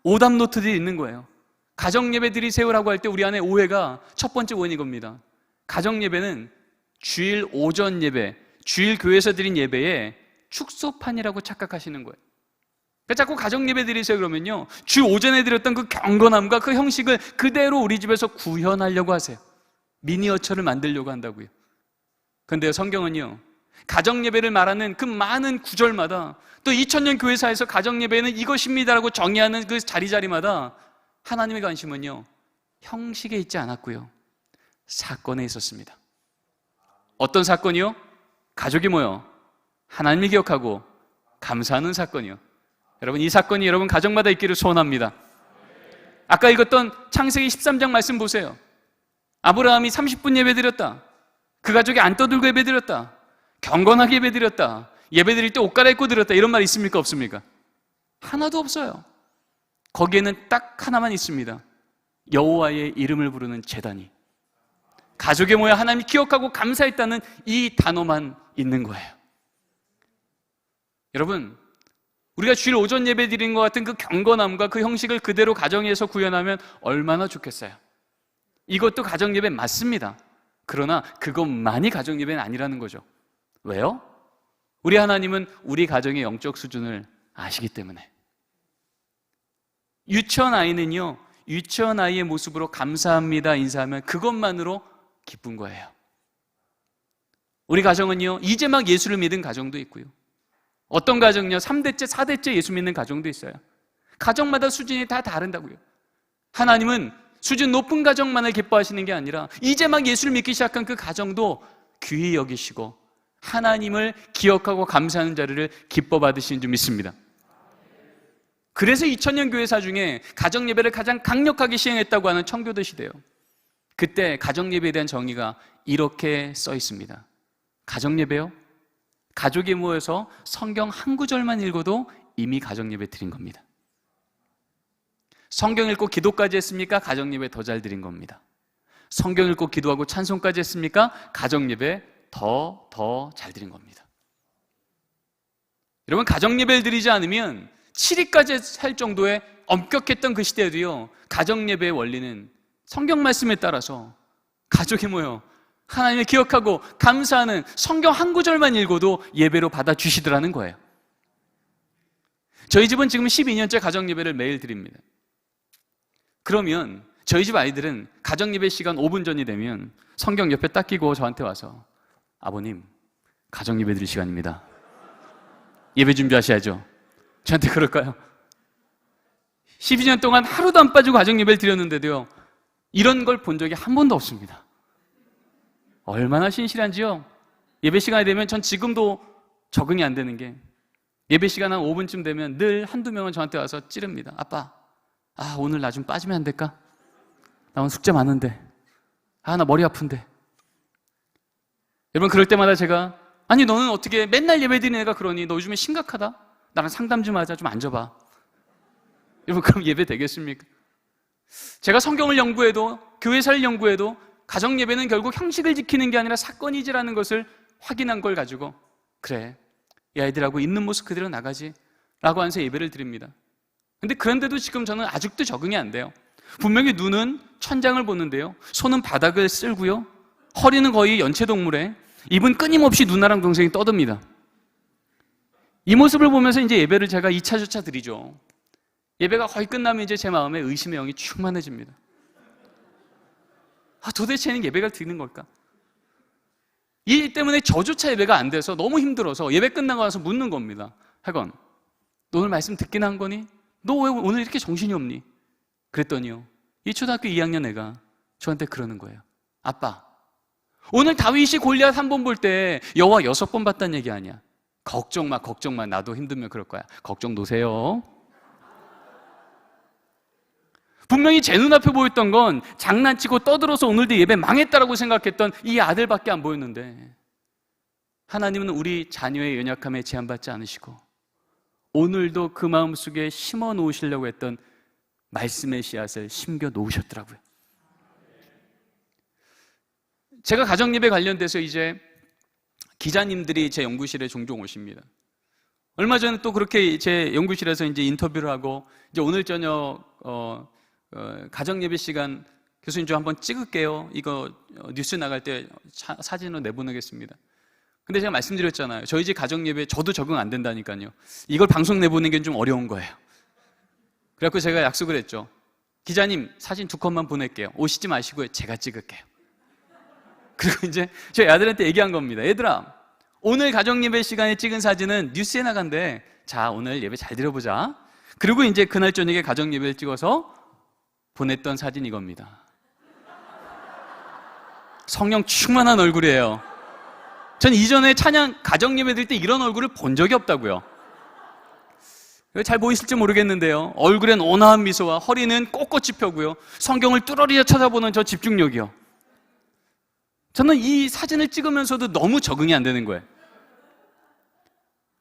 오답 노트들이 있는 거예요. 가정 예배 드리세요라고 할 때 우리 안에 오해가 첫 번째 원인이 겁니다. 가정 예배는 주일 오전 예배, 주일 교회에서 드린 예배의 축소판이라고 착각하시는 거예요. 그러니까 자꾸 가정 예배 드리세요 그러면요, 주 오전에 드렸던 그 경건함과 그 형식을 그대로 우리 집에서 구현하려고 하세요. 미니어처를 만들려고 한다고요. 그런데 성경은요, 가정 예배를 말하는 그 많은 구절마다, 또 2000년 교회사에서 가정 예배는 이것입니다라고 정의하는 그 자리마다 하나님의 관심은요, 형식에 있지 않았고요, 사건에 있었습니다. 어떤 사건이요? 가족이 모여 하나님을 기억하고 감사하는 사건이요. 여러분, 이 사건이 여러분 가정마다 있기를 소원합니다. 아까 읽었던 창세기 13장 말씀 보세요. 아브라함이 30분 예배 드렸다. 그 가족이 안 떠들고 예배 드렸다. 경건하게 예배 드렸다. 예배 드릴 때 옷 갈아입고 드렸다. 이런 말 있습니까? 없습니까? 하나도 없어요. 거기에는 딱 하나만 있습니다. 여호와의 이름을 부르는 제단이, 가족에 모여 하나님 기억하고 감사했다는 이 단어만 있는 거예요. 여러분, 우리가 주일 오전 예배 드린 것 같은 그 경건함과 그 형식을 그대로 가정에서 구현하면 얼마나 좋겠어요. 이것도 가정 예배 맞습니다. 그러나 그것만이 가정 예배는 아니라는 거죠. 왜요? 우리 하나님은 우리 가정의 영적 수준을 아시기 때문에. 유치원 아이는요, 유치원 아이의 모습으로 감사합니다 인사하면 그것만으로 기쁜 거예요. 우리 가정은요, 이제 막 예수를 믿은 가정도 있고요, 어떤 가정은요 3대째 4대째 예수 믿는 가정도 있어요. 가정마다 수준이 다 다른다고요. 하나님은 수준 높은 가정만을 기뻐하시는 게 아니라 이제 막 예수를 믿기 시작한 그 가정도 귀히 여기시고 하나님을 기억하고 감사하는 자리를 기뻐 받으시는 줄 믿습니다. 그래서 2000년 교회사 중에 가정 예배를 가장 강력하게 시행했다고 하는 청교도 시대요. 그때 가정 예배에 대한 정의가 이렇게 써 있습니다. 가정 예배요? 가족이 모여서 성경 한 구절만 읽어도 이미 가정 예배 드린 겁니다. 성경 읽고 기도까지 했습니까? 가정 예배 더 잘 드린 겁니다. 성경 읽고 기도하고 찬송까지 했습니까? 가정 예배 더 잘 드린 겁니다. 여러분, 가정 예배를 드리지 않으면 7위까지 할 정도의 엄격했던 그 시대에도요, 가정 예배의 원리는 성경 말씀에 따라서 가족이 모여 하나님을 기억하고 감사하는 성경 한 구절만 읽어도 예배로 받아주시더라는 거예요. 저희 집은 지금 12년째 가정 예배를 매일 드립니다. 그러면 저희 집 아이들은 가정 예배 시간 5분 전이 되면 성경 옆에 딱 끼고 저한테 와서, 아버님, 가정 예배 드릴 시간입니다. 예배 준비하셔야죠. 저한테 그럴까요? 12년 동안 하루도 안 빠지고 가정 예배를 드렸는데도요, 이런 걸 본 적이 한 번도 없습니다. 얼마나 신실한지요. 예배 시간이 되면 전 지금도 적응이 안 되는 게, 예배 시간 한 5분쯤 되면 늘 한두 명은 저한테 와서 찌릅니다. 아빠, 오늘 나 좀 빠지면 안 될까? 나 오늘 숙제 많은데, 나 머리 아픈데. 여러분, 그럴 때마다 제가, 아니 너는 어떻게 맨날 예배 드리는 애가 그러니? 너 요즘에 심각하다? 나랑 상담 좀 하자. 좀 앉아봐. 여러분, 그럼 예배 되겠습니까? 제가 성경을 연구해도, 교회사를 연구해도 가정 예배는 결국 형식을 지키는 게 아니라 사건이지라는 것을 확인한 걸 가지고, 그래, 이 아이들하고 있는 모습 그대로 나가지 라고 하면서 예배를 드립니다. 근데 그런데도 지금 저는 아직도 적응이 안 돼요. 분명히 눈은 천장을 보는데요, 손은 바닥을 쓸고요, 허리는 거의 연체동물에, 입은 끊임없이 누나랑 동생이 떠듭니다. 이 모습을 보면서 이제 예배를 제가 2차조차 드리죠. 예배가 거의 끝나면 이제 제 마음에 의심의 영이 충만해집니다. 도대체 예배가 드리는 걸까? 이 일 때문에 저조차 예배가 안 돼서 너무 힘들어서 예배 끝나고 나서 묻는 겁니다. 하건, 너 오늘 말씀 듣긴 한 거니? 너 왜 오늘 이렇게 정신이 없니? 그랬더니요, 이 초등학교 2학년 애가 저한테 그러는 거예요. 아빠, 오늘 다윗이 골리앗 한 번 볼 때 여호와 6번 봤다는 얘기 아니야? 걱정 마, 걱정 마. 나도 힘들면 그럴 거야. 걱정 놓으세요. 분명히 제 눈앞에 보였던 건 장난치고 떠들어서 오늘도 예배 망했다라고 생각했던 이 아들밖에 안 보였는데, 하나님은 우리 자녀의 연약함에 제한받지 않으시고 오늘도 그 마음속에 심어 놓으시려고 했던 말씀의 씨앗을 심겨 놓으셨더라고요. 제가 가정예배 관련돼서 이제 기자님들이 제 연구실에 종종 오십니다. 얼마 전에 또 그렇게 제 연구실에서 이제 인터뷰를 하고, 이제 오늘 저녁 가정예배 시간 교수님 좀 한번 찍을게요. 이거 뉴스 나갈 때 사진으로 내보내겠습니다. 근데 제가 말씀드렸잖아요. 저희 집 가정예배 저도 적응 안 된다니까요. 이걸 방송 내보는 게 좀 어려운 거예요. 그래갖고 제가 약속을 했죠. 기자님 사진 2컷만 보낼게요. 오시지 마시고요. 제가 찍을게요. 그리고 이제 저희 아들한테 얘기한 겁니다. 얘들아, 오늘 가정예배 시간에 찍은 사진은 뉴스에 나간대. 자, 오늘 예배 잘 들어보자. 그리고 이제 그날 저녁에 가정예배를 찍어서 보냈던 사진 이겁니다. 성령 충만한 얼굴이에요. 전 이전에 찬양 가정예배 드릴 때 이런 얼굴을 본 적이 없다고요. 잘 보이실지 모르겠는데요, 얼굴엔 온화한 미소와 허리는 꼿꼿이 펴고요, 성경을 뚜러리에 쳐다보는 저 집중력이요. 저는 이 사진을 찍으면서도 너무 적응이 안 되는 거예요.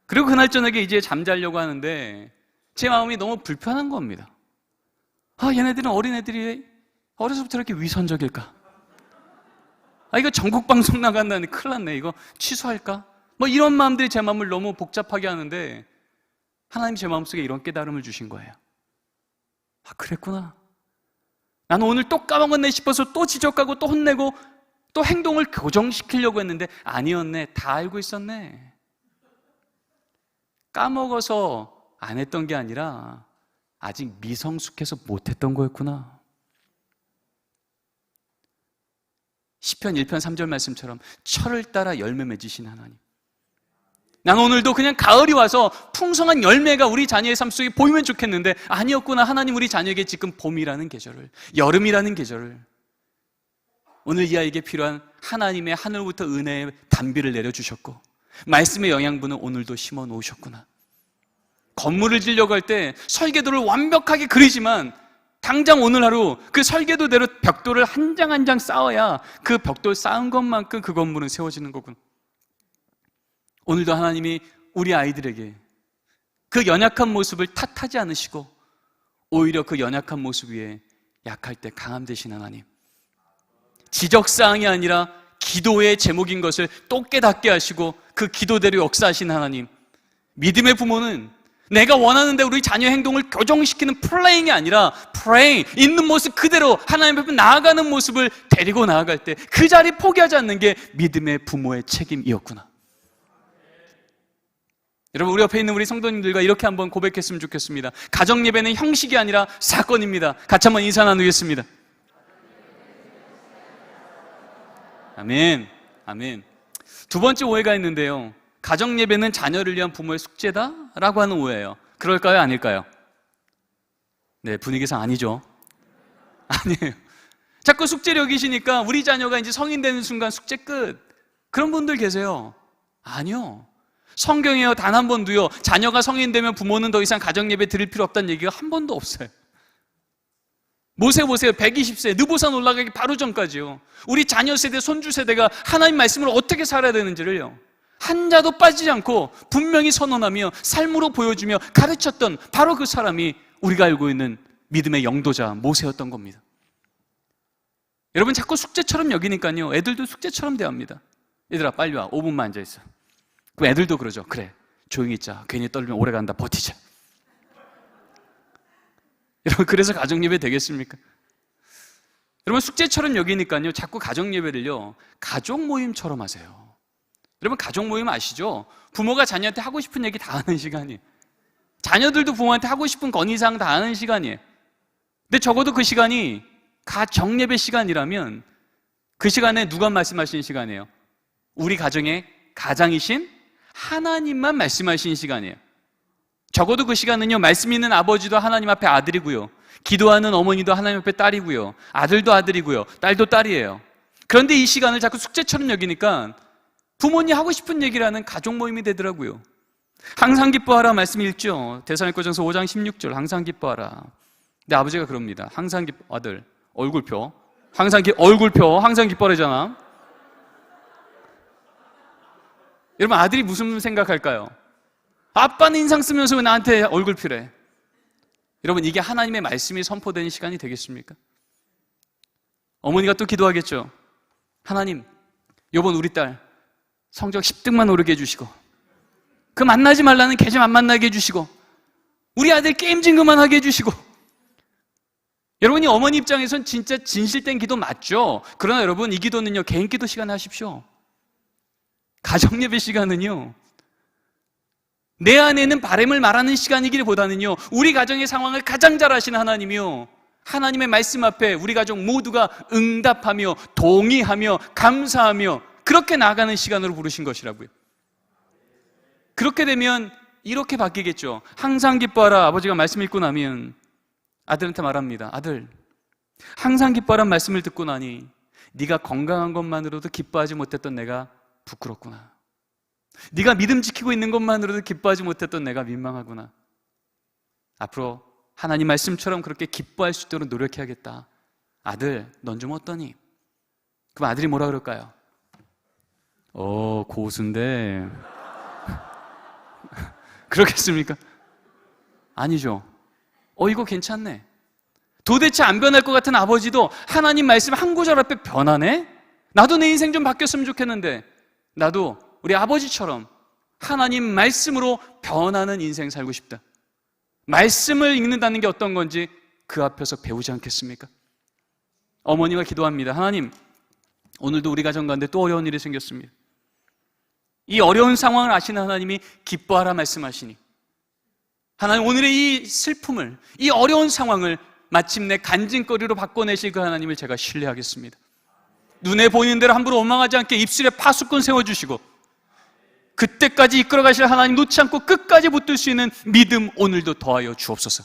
그리고 그날 저녁에 이제 잠자려고 하는데 제 마음이 너무 불편한 겁니다. 얘네들은 어린애들이 어려서부터 이렇게 위선적일까? 이거 전국 방송 나간다니 큰일 났네. 이거 취소할까? 뭐 이런 마음들이 제 마음을 너무 복잡하게 하는데 하나님 제 마음속에 이런 깨달음을 주신 거예요. 그랬구나. 나는 오늘 또 까먹었네 싶어서 또 지적하고 또 혼내고 또 행동을 교정시키려고 했는데 아니었네. 다 알고 있었네. 까먹어서 안 했던 게 아니라 아직 미성숙해서 못했던 거였구나. 시편 1편 3절 말씀처럼 철을 따라 열매 맺으신 하나님, 난 오늘도 그냥 가을이 와서 풍성한 열매가 우리 자녀의 삶 속에 보이면 좋겠는데 아니었구나. 하나님 우리 자녀에게 지금 봄이라는 계절을, 여름이라는 계절을, 오늘 이 아이에게 필요한 하나님의 하늘부터 은혜의 단비를 내려주셨고 말씀의 영양분을 오늘도 심어 놓으셨구나. 건물을 지려고 할 때 설계도를 완벽하게 그리지만 당장 오늘 하루 그 설계도대로 벽돌을 한 장 한 장 쌓아야 그 벽돌 쌓은 것만큼 그 건물은 세워지는 거군. 오늘도 하나님이 우리 아이들에게 그 연약한 모습을 탓하지 않으시고 오히려 그 연약한 모습 위에 약할 때 강함 되신 하나님, 지적사항이 아니라 기도의 제목인 것을 또 깨닫게 하시고 그 기도대로 역사하신 하나님, 믿음의 부모는 내가 원하는 대로 우리 자녀 행동을 교정시키는 플레잉이 아니라 프레잉, 있는 모습 그대로 하나님 앞에 나아가는 모습을 데리고 나아갈 때 그 자리 포기하지 않는 게 믿음의 부모의 책임이었구나. 여러분, 우리 옆에 있는 우리 성도님들과 이렇게 한번 고백했으면 좋겠습니다. 가정예배는 형식이 아니라 사건입니다. 같이 한번 인사 나누겠습니다. 아멘. 아멘. 두 번째 오해가 있는데요, 가정예배는 자녀를 위한 부모의 숙제다라고 하는 오해예요. 그럴까요? 아닐까요? 네, 분위기상 아니죠. 아니에요. 자꾸 숙제를 여기시니까 우리 자녀가 이제 성인 되는 순간 숙제 끝, 그런 분들 계세요. 아니요. 성경에요, 단 한 번도요, 자녀가 성인 되면 부모는 더 이상 가정예배 드릴 필요 없다는 얘기가 한 번도 없어요. 모세 보세요. 120세 느보산 올라가기 바로 전까지요, 우리 자녀 세대, 손주 세대가 하나님 말씀을 어떻게 살아야 되는지를요 한 자도 빠지지 않고 분명히 선언하며 삶으로 보여주며 가르쳤던 바로 그 사람이 우리가 알고 있는 믿음의 영도자 모세였던 겁니다. 여러분, 자꾸 숙제처럼 여기니까요 애들도 숙제처럼 대합니다. 얘들아 빨리 와, 5분만 앉아있어. 그럼 애들도 그러죠. 그래, 조용히 있자. 괜히 떨리면 오래 간다. 버티자. 여러분, 그래서 가정예배 되겠습니까? 여러분, 숙제처럼 여기니까요 자꾸 가정예배를요 가족 모임처럼 하세요. 여러분, 가족 모임 아시죠? 부모가 자녀한테 하고 싶은 얘기 다 하는 시간이에요. 자녀들도 부모한테 하고 싶은 건의사항 다 하는 시간이에요. 근데 적어도 그 시간이 가정예배 시간이라면 그 시간에 누가 말씀하시는 시간이에요? 우리 가정의 가장이신 하나님만 말씀하시는 시간이에요. 적어도 그 시간은요, 말씀 있는 아버지도 하나님 앞에 아들이고요, 기도하는 어머니도 하나님 앞에 딸이고요, 아들도 아들이고요, 딸도 딸이에요. 그런데 이 시간을 자꾸 숙제처럼 여기니까 부모님 하고 싶은 얘기를 하는 가족 모임이 되더라고요. 항상 기뻐하라 말씀 읽죠. 데살로니가전서 5장 16절 항상 기뻐하라. 근데 아버지가 그럽니다. 항상 기뻐, 아들 얼굴표 얼굴표 항상 기뻐하잖아. 여러분, 아들이 무슨 생각할까요? 아빠는 인상 쓰면서 왜 나한테 얼굴표래? 여러분, 이게 하나님의 말씀이 선포되는 시간이 되겠습니까? 어머니가 또 기도하겠죠. 하나님, 요번 우리 딸 성적 10등만 오르게 해주시고, 그 만나지 말라는 계정 안 만나게 해주시고, 우리 아들 게임진 그만하게 해주시고. 여러분이 어머니 입장에선 진짜 진실된 기도 맞죠? 그러나 여러분, 이 기도는요 개인 기도 시간에 하십시오. 가정예배 시간은요, 내 안에는 바람을 말하는 시간이기보다는요, 우리 가정의 상황을 가장 잘 아시는 하나님이요, 하나님의 말씀 앞에 우리 가족 모두가 응답하며 동의하며 감사하며 그렇게 나아가는 시간으로 부르신 것이라고요. 그렇게 되면 이렇게 바뀌겠죠. 항상 기뻐하라. 아버지가 말씀 읽고 나면 아들한테 말합니다. 아들, 항상 기뻐하라는 말씀을 듣고 나니 네가 건강한 것만으로도 기뻐하지 못했던 내가 부끄럽구나. 네가 믿음 지키고 있는 것만으로도 기뻐하지 못했던 내가 민망하구나. 앞으로 하나님 말씀처럼 그렇게 기뻐할 수 있도록 노력해야겠다. 아들, 넌 좀 어떠니? 그럼 아들이 뭐라 그럴까요? 고수인데 그렇겠습니까? 아니죠. 이거 괜찮네. 도대체 안 변할 것 같은 아버지도 하나님 말씀 한 구절 앞에 변하네? 나도 내 인생 좀 바뀌었으면 좋겠는데, 나도 우리 아버지처럼 하나님 말씀으로 변하는 인생 살고 싶다. 말씀을 읽는다는 게 어떤 건지 그 앞에서 배우지 않겠습니까? 어머니가 기도합니다. 하나님, 오늘도 우리 가정 가운데 또 어려운 일이 생겼습니다. 이 어려운 상황을 아시는 하나님이 기뻐하라 말씀하시니, 하나님 오늘의 이 슬픔을, 이 어려운 상황을 마침내 간증거리로 바꿔내실 그 하나님을 제가 신뢰하겠습니다. 눈에 보이는 대로 함부로 원망하지 않게 입술에 파수꾼 세워주시고 그때까지 이끌어가실 하나님 놓지 않고 끝까지 붙들 수 있는 믿음 오늘도 더하여 주옵소서.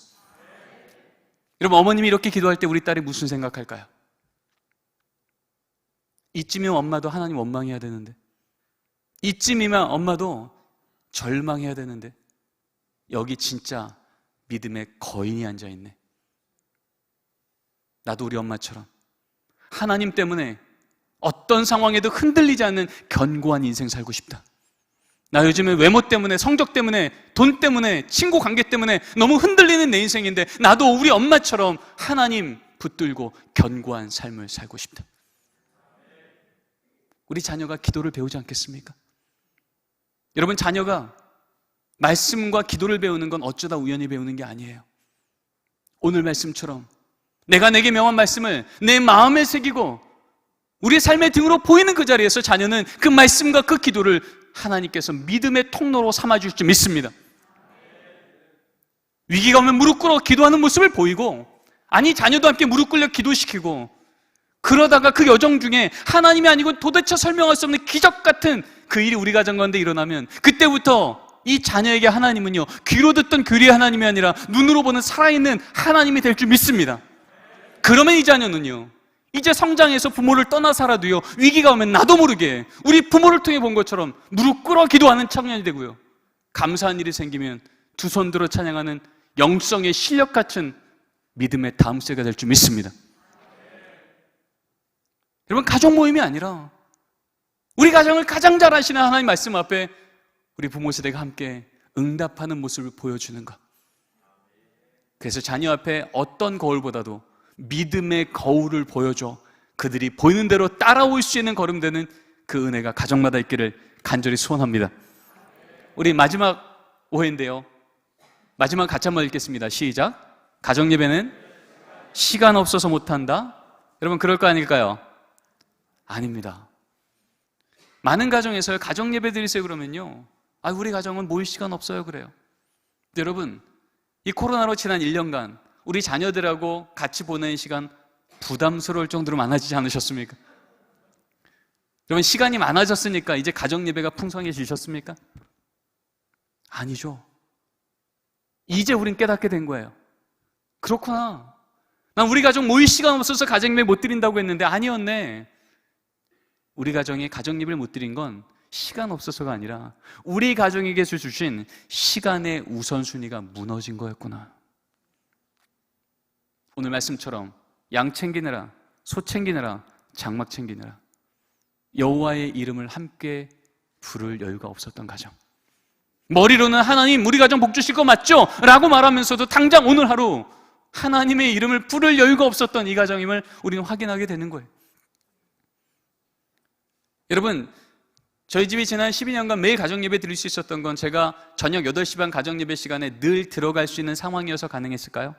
여러분, 어머님이 이렇게 기도할 때 우리 딸이 무슨 생각할까요? 이쯤이면 엄마도 하나님 원망해야 되는데, 이쯤이면 엄마도 절망해야 되는데, 여기 진짜 믿음의 거인이 앉아있네. 나도 우리 엄마처럼 하나님 때문에 어떤 상황에도 흔들리지 않는 견고한 인생 살고 싶다. 나 요즘에 외모 때문에, 성적 때문에, 돈 때문에, 친구 관계 때문에 너무 흔들리는 내 인생인데, 나도 우리 엄마처럼 하나님 붙들고 견고한 삶을 살고 싶다. 우리 자녀가 기도를 배우지 않겠습니까? 여러분, 자녀가 말씀과 기도를 배우는 건 어쩌다 우연히 배우는 게 아니에요. 오늘 말씀처럼 내가 내게 명한 말씀을 내 마음에 새기고 우리의 삶의 등으로 보이는 그 자리에서 자녀는 그 말씀과 그 기도를 하나님께서 믿음의 통로로 삼아주실 줄 믿습니다. 위기가 오면 무릎 꿇어 기도하는 모습을 보이고, 아니 자녀도 함께 무릎 꿇려 기도시키고, 그러다가 그 여정 중에 하나님이 아니고 도대체 설명할 수 없는 기적 같은 그 일이 우리 가정 가운데 일어나면, 그때부터 이 자녀에게 하나님은요, 귀로 듣던 교리의 하나님이 아니라 눈으로 보는 살아있는 하나님이 될 줄 믿습니다. 그러면 이 자녀는요, 이제 성장해서 부모를 떠나 살아도요, 위기가 오면 나도 모르게 우리 부모를 통해 본 것처럼 무릎 꿇어 기도하는 청년이 되고요, 감사한 일이 생기면 두 손 들어 찬양하는 영성의 실력 같은 믿음의 다음 세가 될 줄 믿습니다. 여러분, 가족 모임이 아니라 우리 가정을 가장 잘 아시는 하나님 말씀 앞에 우리 부모 세대가 함께 응답하는 모습을 보여주는 것. 그래서 자녀 앞에 어떤 거울보다도 믿음의 거울을 보여줘 그들이 보이는 대로 따라올 수 있는 걸음되는 그 은혜가 가정마다 있기를 간절히 소원합니다. 우리 마지막 오해인데요, 마지막 같이 한번 읽겠습니다. 시작. 가정예배는 시간 없어서 못한다. 여러분, 그럴 거 아닐까요? 아닙니다. 많은 가정에서 가정예배 드리세요 그러면요, 우리 가정은 모일 시간 없어요 그래요. 근데 여러분, 이 코로나로 지난 1년간 우리 자녀들하고 같이 보내는 시간 부담스러울 정도로 많아지지 않으셨습니까? 여러분, 시간이 많아졌으니까 이제 가정예배가 풍성해지셨습니까? 아니죠. 이제 우린 깨닫게 된 거예요. 그렇구나, 난 우리 가정 모일 시간 없어서 가정예배 못 드린다고 했는데 아니었네. 우리 가정에 가정예배를 못 드린 건 시간 없어서가 아니라 우리 가정에게 주신 시간의 우선순위가 무너진 거였구나. 오늘 말씀처럼 양 챙기느라, 소 챙기느라, 장막 챙기느라 여호와의 이름을 함께 부를 여유가 없었던 가정, 머리로는 하나님 우리 가정 복 주실 거 맞죠? 라고 말하면서도 당장 오늘 하루 하나님의 이름을 부를 여유가 없었던 이 가정임을 우리는 확인하게 되는 거예요. 여러분, 저희 집이 지난 12년간 매일 가정예배 드릴 수 있었던 건 제가 저녁 8시 반 가정예배 시간에 늘 들어갈 수 있는 상황이어서 가능했을까요?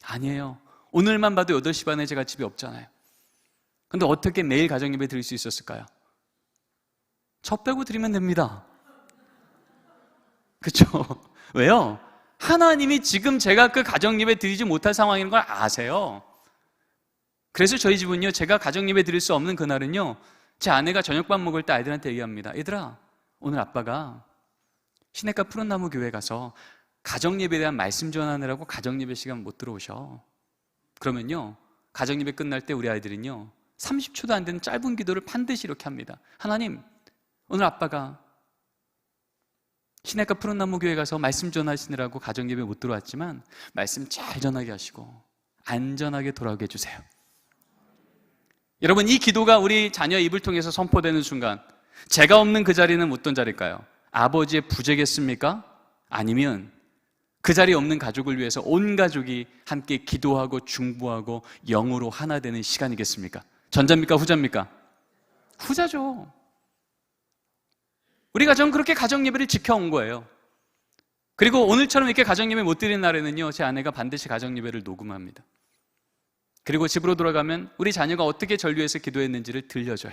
아니에요. 오늘만 봐도 8시 반에 제가 집에 없잖아요. 근데 어떻게 매일 가정예배 드릴 수 있었을까요? 저 빼고 드리면 됩니다. 그렇죠? 왜요? 하나님이 지금 제가 그 가정예배 드리지 못할 상황인 걸 아세요. 그래서 저희 집은요, 제가 가정예배 드릴 수 없는 그날은요, 제 아내가 저녁밥 먹을 때 아이들한테 얘기합니다. 얘들아, 오늘 아빠가 시내가 푸른나무 교회 가서 가정예배에 대한 말씀 전하느라고 가정예배 시간 못 들어오셔. 그러면요, 가정예배 끝날 때 우리 아이들은요, 30초도 안 되는 짧은 기도를 반드시 이렇게 합니다. 하나님, 오늘 아빠가 시내가 푸른나무 교회 가서 말씀 전하시느라고 가정예배 못 들어왔지만 말씀 잘 전하게 하시고 안전하게 돌아오게 해주세요. 여러분, 이 기도가 우리 자녀의 입을 통해서 선포되는 순간 제가 없는 그 자리는 어떤 자리일까요? 아버지의 부재겠습니까? 아니면 그 자리에 없는 가족을 위해서 온 가족이 함께 기도하고 중보하고 영으로 하나 되는 시간이겠습니까? 전자입니까? 후자입니까? 후자죠. 우리 가정은 그렇게 가정예배를 지켜온 거예요. 그리고 오늘처럼 이렇게 가정예배 못 드리는 날에는요, 제 아내가 반드시 가정예배를 녹음합니다. 그리고 집으로 돌아가면 우리 자녀가 어떻게 절 위해서 기도했는지를 들려줘요.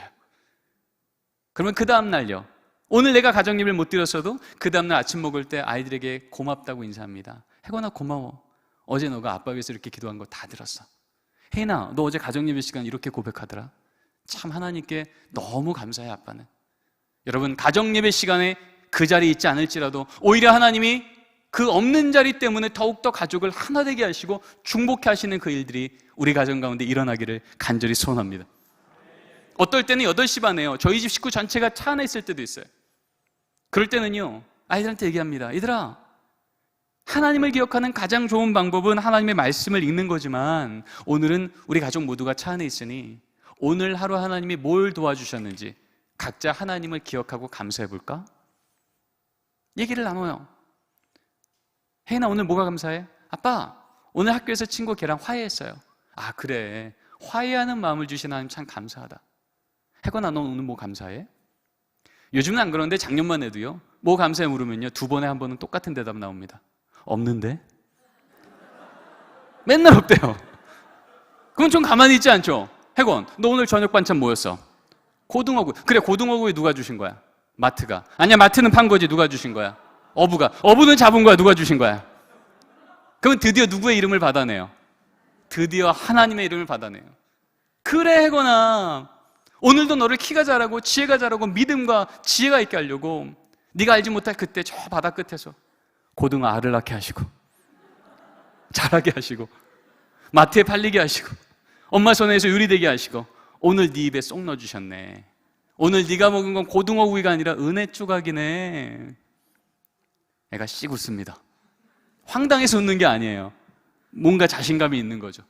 그러면 그 다음날요, 오늘 내가 가정예배를 못 드렸어도 그 다음날 아침 먹을 때 아이들에게 고맙다고 인사합니다. 혜건아, 고마워. 어제 너가 아빠 위해서 이렇게 기도한 거 다 들었어. 혜인아, 너 어제 가정예배 시간 이렇게 고백하더라. 참 하나님께 너무 감사해, 아빠는. 여러분, 가정예배 시간에 그 자리에 있지 않을지라도 오히려 하나님이 그 없는 자리 때문에 더욱더 가족을 하나 되게 하시고 중복해 하시는 그 일들이 우리 가정 가운데 일어나기를 간절히 소원합니다. 어떨 때는 8시 반에요, 저희 집 식구 전체가 차 안에 있을 때도 있어요. 그럴 때는요, 아이들한테 얘기합니다. 얘들아, 하나님을 기억하는 가장 좋은 방법은 하나님의 말씀을 읽는 거지만 오늘은 우리 가족 모두가 차 안에 있으니 오늘 하루 하나님이 뭘 도와주셨는지 각자 하나님을 기억하고 감사해 볼까? 얘기를 나눠요. 혜인아, 오늘 뭐가 감사해? 아빠, 오늘 학교에서 친구 걔랑 화해했어요. 아, 그래, 화해하는 마음을 주신 하나님 참 감사하다. 혜건아, 너 오늘 뭐 감사해? 요즘은 안 그러는데 작년만 해도요, 뭐 감사해 물으면요, 2번에 한 번은 똑같은 대답 나옵니다. 없는데? 맨날 없대요. 그럼 좀 가만히 있지 않죠? 혜건, 너 오늘 저녁 반찬 뭐였어? 고등어구이. 그래, 고등어구이 누가 주신 거야? 마트가. 아니야, 마트는 판 거지. 누가 주신 거야? 어부가. 어부는 잡은 거야. 누가 주신 거야? 그러면 드디어 누구의 이름을 받아내요? 드디어 하나님의 이름을 받아내요. 그래, 혜건아, 오늘도 너를 키가 자라고 지혜가 자라고 믿음과 지혜가 있게 하려고 네가 알지 못할 그때 저 바다 끝에서 고등어 알을 낳게 하시고 자라게 하시고 마트에 팔리게 하시고 엄마 손에서 유리되게 하시고 오늘 네 입에 쏙 넣어주셨네. 오늘 네가 먹은 건 고등어구이가 아니라 은혜 조각이네. 애가 씩 웃습니다. 황당해서 웃는 게 아니에요. 뭔가 자신감이 있는 거죠.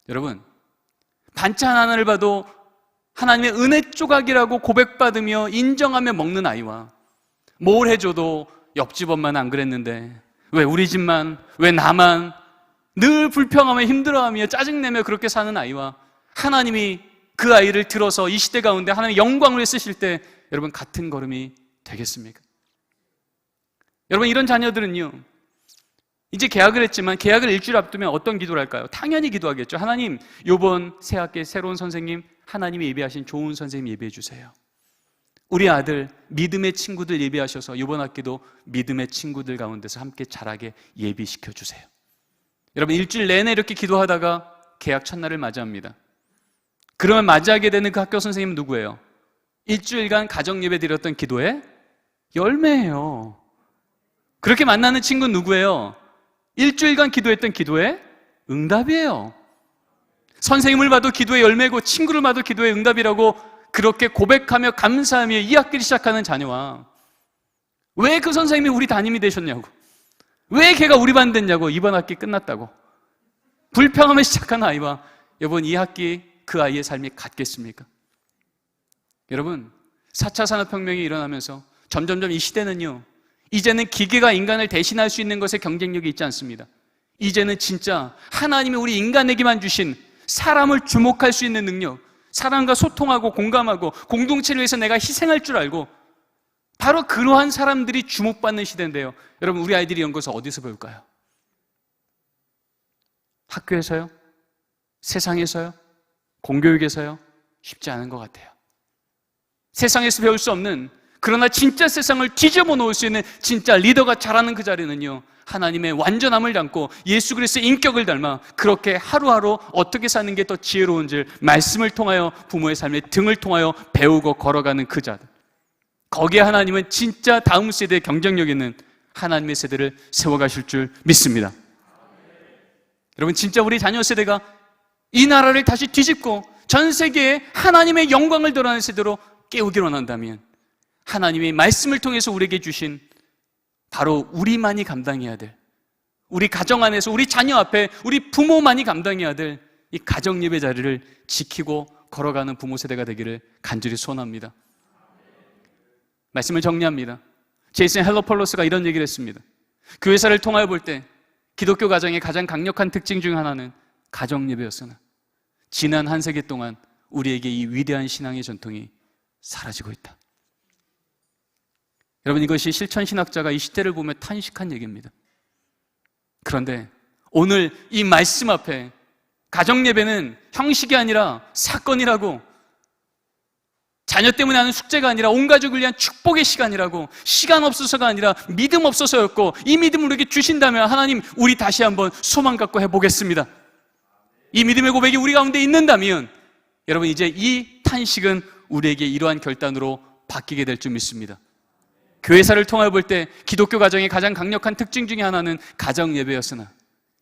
여러분, 반찬 하나를 봐도 하나님의 은혜 조각이라고 고백받으며 인정하며 먹는 아이와 뭘 해줘도 옆집 엄마는 안 그랬는데 왜 우리 집만, 왜 나만 늘 불평하며 힘들어하며 짜증내며 그렇게 사는 아이와 하나님이 그 아이를 들어서 이 시대 가운데 하나님의 영광을 쓰실 때 여러분 같은 걸음이 되겠습니까? 여러분, 이런 자녀들은요, 이제 개학을 했지만 개학을 일주일 앞두면 어떤 기도를 할까요? 당연히 기도하겠죠. 하나님, 이번 새 학기 새로운 선생님, 하나님이 예비하신 좋은 선생님 예비해 주세요. 우리 아들 믿음의 친구들 예비하셔서 이번 학기도 믿음의 친구들 가운데서 함께 자라게 예비시켜 주세요. 여러분, 일주일 내내 이렇게 기도하다가 개학 첫날을 맞이합니다. 그러면 맞이하게 되는 그 학교 선생님은 누구예요? 일주일간 가정예배 드렸던 기도의 열매예요. 그렇게 만나는 친구는 누구예요? 일주일간 기도했던 기도의 응답이에요. 선생님을 봐도 기도의 열매고 친구를 봐도 기도의 응답이라고 그렇게 고백하며 감사하며 이 학기를 시작하는 자녀와 왜 그 선생님이 우리 담임이 되셨냐고, 왜 걔가 우리 반 됐냐고, 이번 학기 끝났다고 불평하며 시작한 아이와 여러분 이 학기 그 아이의 삶이 같겠습니까? 여러분, 4차 산업혁명이 일어나면서 점점점 이 시대는요, 이제는 기계가 인간을 대신할 수 있는 것에 경쟁력이 있지 않습니다. 이제는 진짜 하나님이 우리 인간에게만 주신 사람을 주목할 수 있는 능력, 사람과 소통하고 공감하고 공동체를 위해서 내가 희생할 줄 알고 바로 그러한 사람들이 주목받는 시대인데요. 여러분, 우리 아이들이 이런 것을 어디서 배울까요? 학교에서요? 세상에서요? 공교육에서요? 쉽지 않은 것 같아요. 세상에서 배울 수 없는 그러나 진짜 세상을 뒤집어 놓을 수 있는 진짜 리더가 자라는 그 자리는요, 하나님의 완전함을 닮고 예수 그리스도의 인격을 닮아 그렇게 하루하루 어떻게 사는 게 더 지혜로운지 말씀을 통하여 부모의 삶의 등을 통하여 배우고 걸어가는 그 자들, 거기에 하나님은 진짜 다음 세대의 경쟁력 있는 하나님의 세대를 세워가실 줄 믿습니다. 여러분, 진짜 우리 자녀 세대가 이 나라를 다시 뒤집고 전 세계에 하나님의 영광을 드러내는 세대로 깨우기로 한다면, 하나님의 말씀을 통해서 우리에게 주신 바로 우리만이 감당해야 될, 우리 가정 안에서 우리 자녀 앞에 우리 부모만이 감당해야 될 이 가정 예배 자리를 지키고 걸어가는 부모 세대가 되기를 간절히 소원합니다. 말씀을 정리합니다. 제이슨 헬로폴로스가 이런 얘기를 했습니다. 교회사를 통하여 볼 때 기독교 가정의 가장 강력한 특징 중 하나는 가정 예배였으나 지난 한 세기 동안 우리에게 이 위대한 신앙의 전통이 사라지고 있다. 여러분, 이것이 실천신학자가 이 시대를 보며 탄식한 얘기입니다. 그런데 오늘 이 말씀 앞에 가정예배는 형식이 아니라 사건이라고, 자녀 때문에 하는 숙제가 아니라 온 가족을 위한 축복의 시간이라고, 시간 없어서가 아니라 믿음 없어서였고, 이 믿음을 우리에게 주신다면 하나님, 우리 다시 한번 소망 갖고 해보겠습니다. 이 믿음의 고백이 우리 가운데 있는다면 여러분, 이제 이 탄식은 우리에게 이러한 결단으로 바뀌게 될 줄 믿습니다. 교회사를 통하여 볼 때 기독교 가정의 가장 강력한 특징 중에 하나는 가정 예배였으나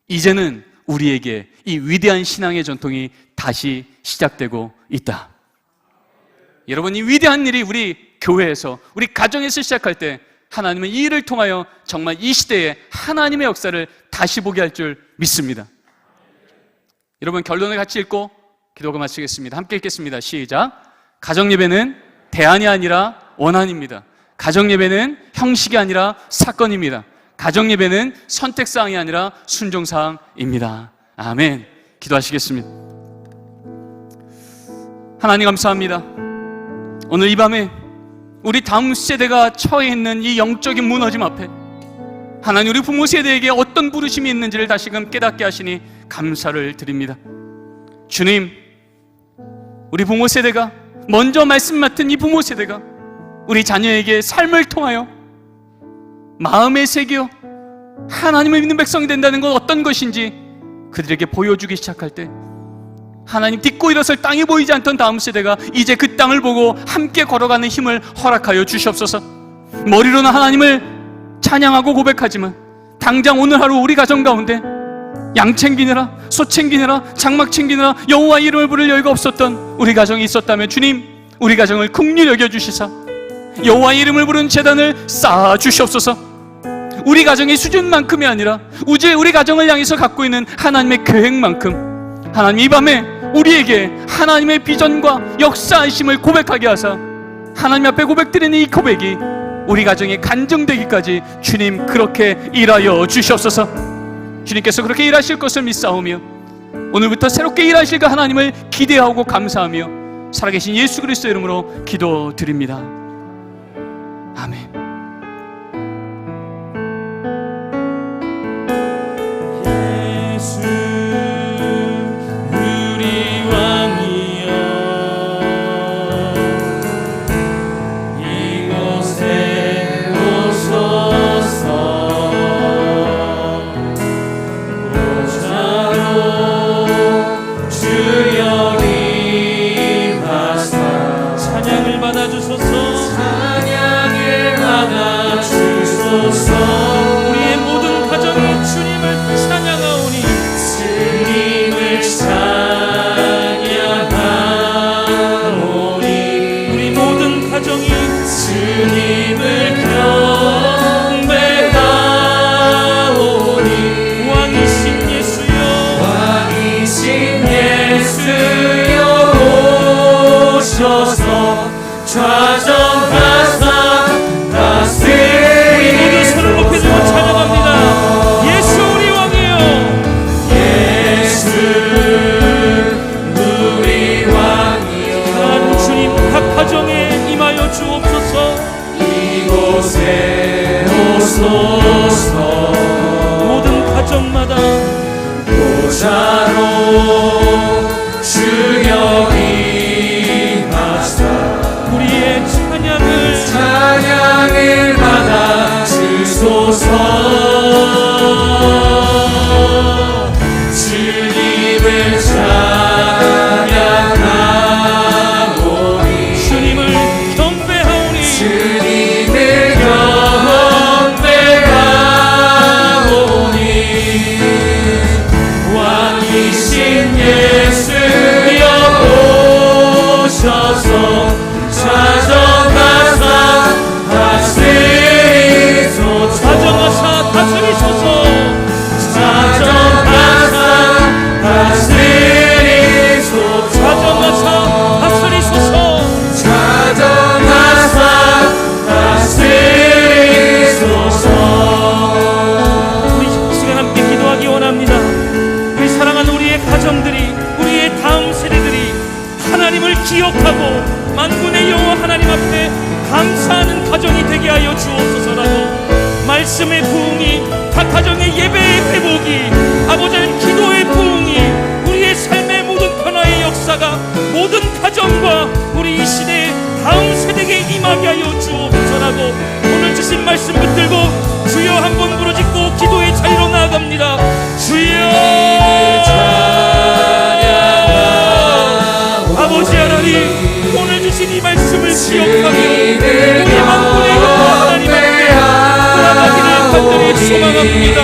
이제는 우리에게 이 위대한 신앙의 전통이 다시 시작되고 있다. 여러분, 이 위대한 일이 우리 교회에서, 우리 가정에서 시작할 때 하나님은 이 일을 통하여 정말 이 시대에 하나님의 역사를 다시 보게 할 줄 믿습니다. 여러분, 결론을 같이 읽고 기도가 마치겠습니다. 함께 읽겠습니다. 시작. 가정 예배는 대안이 아니라 원안입니다. 가정 예배는 형식이 아니라 사건입니다. 가정 예배는 선택사항이 아니라 순종사항입니다. 아멘. 기도하시겠습니다. 하나님, 감사합니다. 오늘 이 밤에 우리 다음 세대가 처해 있는 이 영적인 무너짐 앞에 하나님, 우리 부모 세대에게 어떤 부르심이 있는지를 다시금 깨닫게 하시니 감사를 드립니다. 주님, 우리 부모 세대가, 먼저 말씀 맡은 이 부모 세대가 우리 자녀에게 삶을 통하여 마음에 새겨 하나님을 믿는 백성이 된다는 건 어떤 것인지 그들에게 보여주기 시작할 때 하나님, 딛고 일어설 땅이 보이지 않던 다음 세대가 이제 그 땅을 보고 함께 걸어가는 힘을 허락하여 주시옵소서. 머리로는 하나님을 찬양하고 고백하지만 당장 오늘 하루 우리 가정 가운데 양 챙기느라, 소 챙기느라, 장막 챙기느라 여호와 이름을 부를 여유가 없었던 우리 가정이 있었다면 주님, 우리 가정을 긍휼히 여겨주시사 여호와 이름을 부른 제단을 쌓아 주시옵소서. 우리 가정의 수준만큼이 아니라 우리 가정을 향해서 갖고 있는 하나님의 계획만큼 하나님, 이 밤에 우리에게 하나님의 비전과 역사하심을 고백하게 하사 하나님 앞에 고백드리는 이 고백이 우리 가정에 간증되기까지 주님, 그렇게 일하여 주시옵소서. 주님께서 그렇게 일하실 것을 믿사오며 오늘부터 새롭게 일하실 그 하나님을 기대하고 감사하며 살아계신 예수 그리스도 이름으로 기도드립니다. 아멘. 예수 우리 왕이여, 이곳에 오소서. 보좌로 주여 임하사 찬양을 받아주소서. 찬양을 받아주소서. 우리의 모든 가정이 주님을 찬양하오니, 주님을 찬양하오니, 우리 모든 가정이 주님을 경배하오니, 왕이신 예수여, 왕이신 예수여 오셔서 좌정하사 다스리소서. 우리 모두 손을 높여주고 찬양합니다. 예수 우리 왕이여, 예수 우리 왕이여. 하나님 주님, 각 가정에 임하여 주옵소서. 이곳에 오소서. 모든 가정마다 보좌로 주여 임하사 우리의 찬양을 주님을 찬양하오니 주님을 경배하오니 주님을 경배하오니 왕이신 예수여 오셔서 찾아가사 다스리소서 찾아가사 다스리소서 찾아가사 다스리소서 찾아가사 다스리소서 찾아가사 다스리소서 우리 이 시간 함께 기도하기 원합니다. 우리 사랑하는 우리의 가정들이 우리의 다음 세대들이 하나님을 기억하고 만군의 여호와 하나님 앞에 감사하는 가정이 되게 하여 주옵소서라고 말씀의 부흥이 각 가정의 예배의 회복이 아버지 하나님 기도의 부흥이 우리의 삶의 모든 변화의 역사가 모든 가정과 우리 이 시대의 다음 세대에게 임하게 하여 주옵소서라고 오늘 주신 말씀 붙들고 주여 한번 부르짖고 기도의 자리로 나아갑니다. 주여 아버지 하나님 오늘 주신 이 말씀을 기억하며 우리 만군의 여호와 하나님 앞에 돌아가기를 간절히 소망합니다.